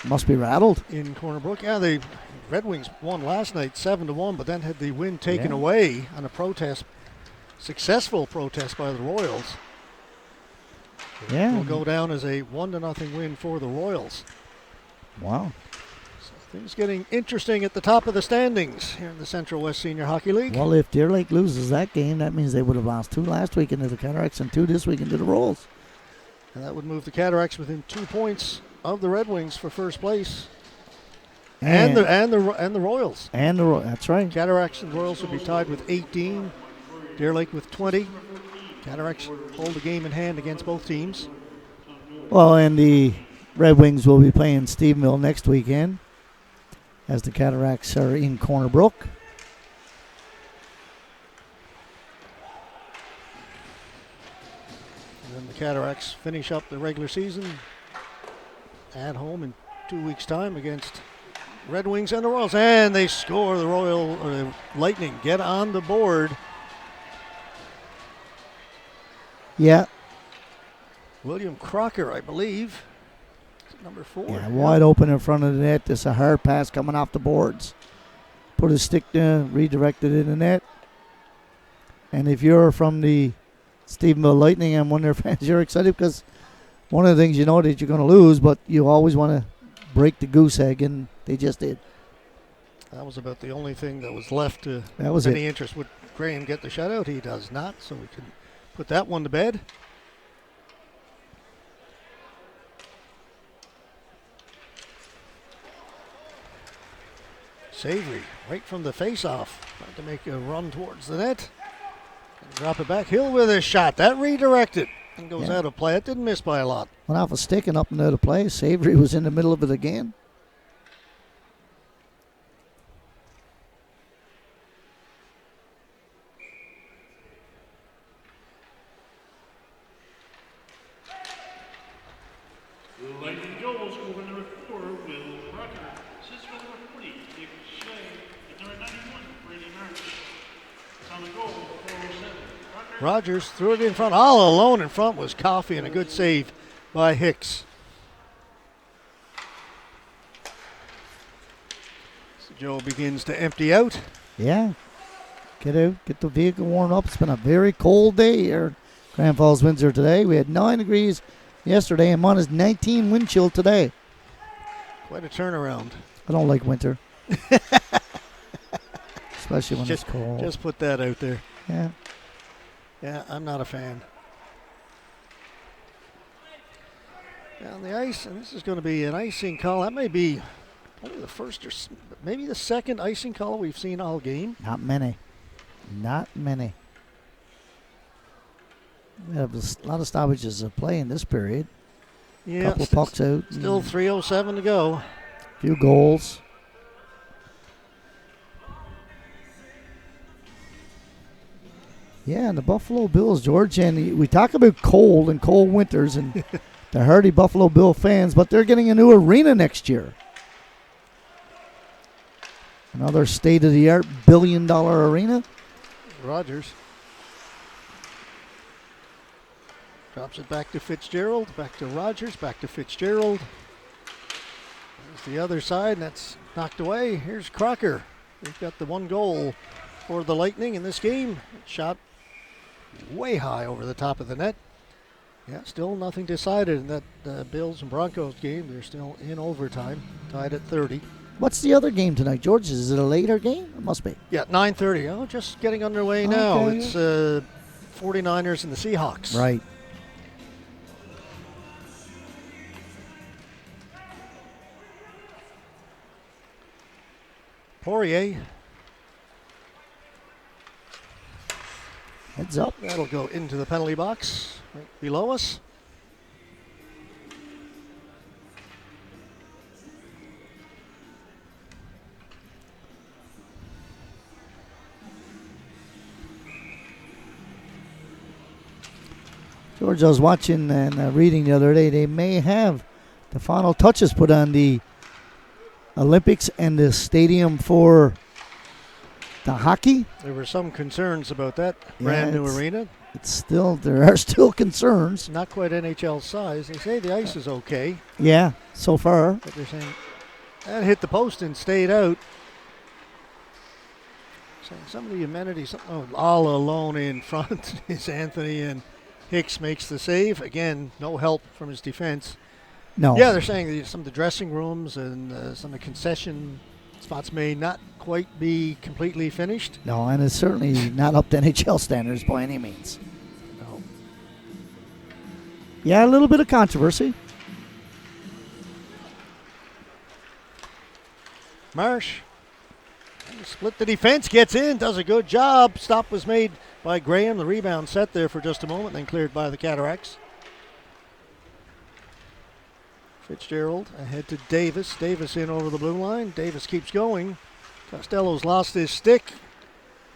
Must be rattled. In Corner Brook. Yeah, the Red Wings won last night 7-1, but then had the win taken away on a successful protest by the Royals. Yeah. Will go down as a 1-0 win for the Royals. Wow. So things getting interesting at the top of the standings here in the Central West Senior Hockey League. Well, if Deer Lake loses that game, that means they would have lost 2 last week into the Cataracts and 2 this week into the Rolls. And that would move the Cataracts within 2 points of the Red Wings for first place. And the Royals. That's right. Cataracts and Royals would be tied with 18. Deer Lake with 20. Cataracts hold the game in hand against both teams. Well, and the Red Wings will be playing Stephenville next weekend as the Cataracts are in Corner Brook. And then the Cataracts finish up the regular season at home in 2 weeks' time against Red Wings and the Royals. And they score. The Lightning get on the board. Yeah. William Crocker, I believe. Number 4. Yeah, wide open in front of the net. There's a hard pass coming off the boards. Put his stick down, redirected it in the net. And if you're from the Stephenville Lightning and one of their fans, you're excited because one of the things you know that you're going to lose, but you always want to break the goose egg, and they just did. That was about the only thing that was left to That was any it. interest. Would Graham get the shutout? He does not, so we can put that one to bed. Savory, right from the face-off, trying to make a run towards the net. And drop it back. Hill with a shot. That redirected and goes out of play. It didn't miss by a lot. Went off a stick and up and out of play. Savory was in the middle of it again. The Lightning goals over number 4, Will Crocker. Assists for number 40, Nick Shea. At number 91, Brady Marsh. On the goal, 407. Crocker. Rogers threw it in front. All alone in front was Coffey, and a good save by Hicks. So Joe begins to empty out. Yeah. Get out, get the vehicle warmed up. It's been a very cold day here in Grand Falls, Windsor today. We had 9 degrees yesterday and minus 19 wind chill today. Quite a turnaround. I don't like winter. Especially when it's cold. Just put that out there. Yeah. Yeah, I'm not a fan. Down the ice, and this is going to be an icing call. That may be only the first or maybe the second icing call we've seen all game. Not many. Not many. We have a lot of stoppages of play in this period. Yeah, Couple of pucks out. Still 3:07 to go. Few goals. Yeah, and the Buffalo Bills, George, and we talk about cold and cold winters and the hardy Buffalo Bill fans, but they're getting a new arena next year. Another state-of-the-art billion-dollar arena. Rogers drops it back to Fitzgerald, back to Rogers, back to Fitzgerald. There's the other side, and that's knocked away. Here's Crocker. We've got the 1 goal for the Lightning in this game. Shot way high over the top of the net. Yeah, still nothing decided in that Bills and Broncos game. They're still in overtime, tied at 30. What's the other game tonight, George? Is it a later game? It must be. Yeah, 9:30. Oh, just getting underway now. Okay. It's 49ers and the Seahawks. Right. Poirier. Heads up. That'll go into the penalty box right below us. George, I was watching and reading the other day, they may have the final touches put on the Olympics and the stadium for the hockey. There were some concerns about that brand new arena. It's still, there are still concerns. Not quite NHL size. They say the ice is okay, Yeah, so far. but they're saying that hit the post and stayed out. Saying some of the amenities, all alone in front is Anthony, and Hicks makes the save. Again, no help from his defense. No. Yeah, they're saying that some of the dressing rooms and some of the concession spots may not quite be completely finished. No, and it's certainly not up to NHL standards by any means. No. Yeah, a little bit of controversy. Marsh, split the defense, gets in, does a good job. Stop was made by Graham. The rebound set there for just a moment, then cleared by the Cataracts. Fitzgerald ahead to Davis. Davis in over the blue line. Davis keeps going. Costello's lost his stick.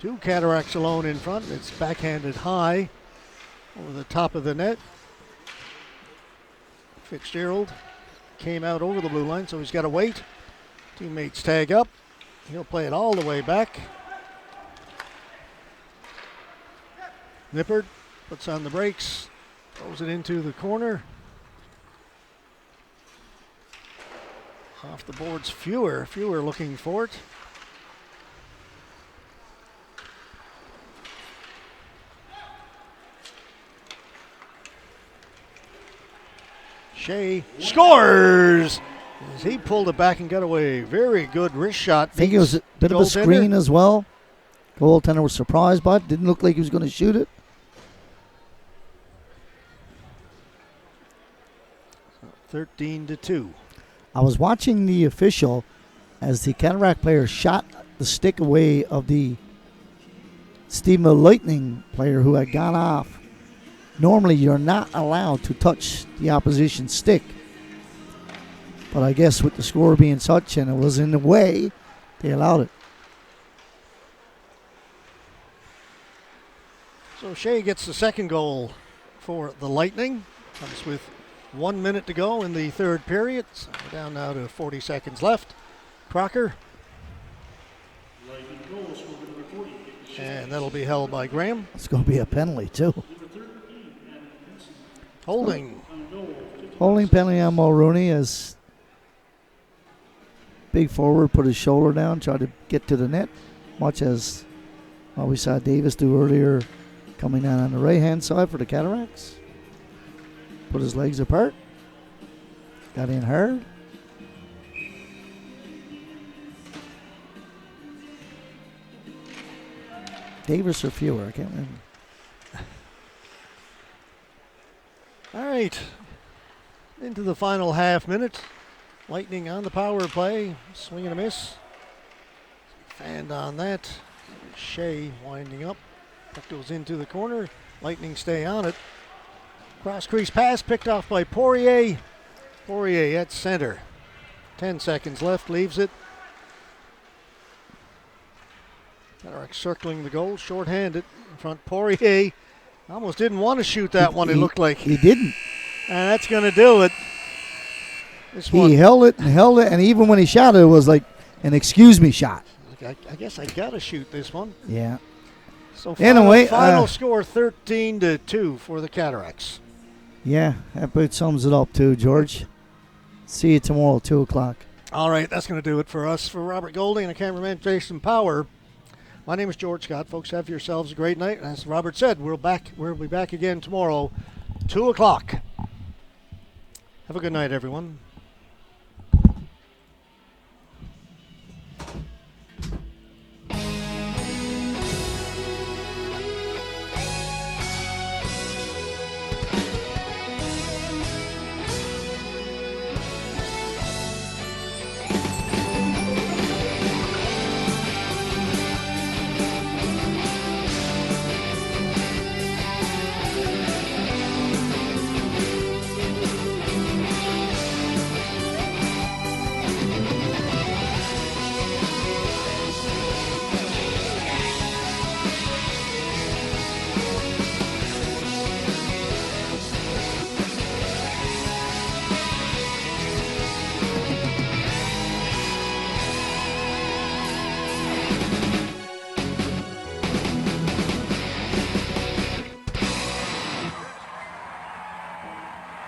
2 Cataracts alone in front. It's backhanded high over the top of the net. Fitzgerald came out over the blue line, so he's got to wait. Teammates tag up. He'll play it all the way back. Nippert puts on the brakes, throws it into the corner. Off the boards, Fewer looking for it. Shea scores! As he pulled it back and got away. Very good wrist shot. I think it was a bit of a screen as well. Goaltender was surprised by it. Didn't look like he was going to shoot it. 13-2. I was watching the official as the Cataract player shot the stick away of the Stevenville Lightning player who had gone off. Normally, you're not allowed to touch the opposition stick. But I guess with the score being such and it was in the way, they allowed it. So Shea gets the second goal for the Lightning. Comes with 1 minute to go in the third period. So we're down now to 40 seconds left. Crocker. Lightning goal, scored number 40. And that'll be held by Graham. It's going to be a penalty, too. Number 13, Adam Henson. Holding. On goal, 50. Holding penalty on Mulrooney as big forward put his shoulder down, tried to get to the net, much as we saw Davis do earlier coming down on the right-hand side for the Cataracts. Put his legs apart. Got in hard. Davis or Fewer, I can't remember. All right. Into the final half minute. Lightning on the power play. Swing and a miss. Fanned on that. Shea winding up. Puck goes into the corner. Lightning stay on it. Cross crease pass picked off by Poirier. Poirier at center. 10 seconds left. Leaves it. Cataracts circling the goal. Short-handed. In front. Poirier almost didn't want to shoot that one. It looked like. He didn't. And that's going to do it. This one. He held it, and even when he shot it, it was like an excuse me shot. I guess I got to shoot this one. Yeah. So Anyway, final score 13-2 for the Cataracts. Yeah, that about sums it up too, George. See you tomorrow, 2 o'clock. All right, that's going to do it for us. For Robert Golding and the cameraman Jason Power, my name is George Scott. Folks, have yourselves a great night. As Robert said, we'll be back again tomorrow, 2 o'clock. Have a good night, everyone.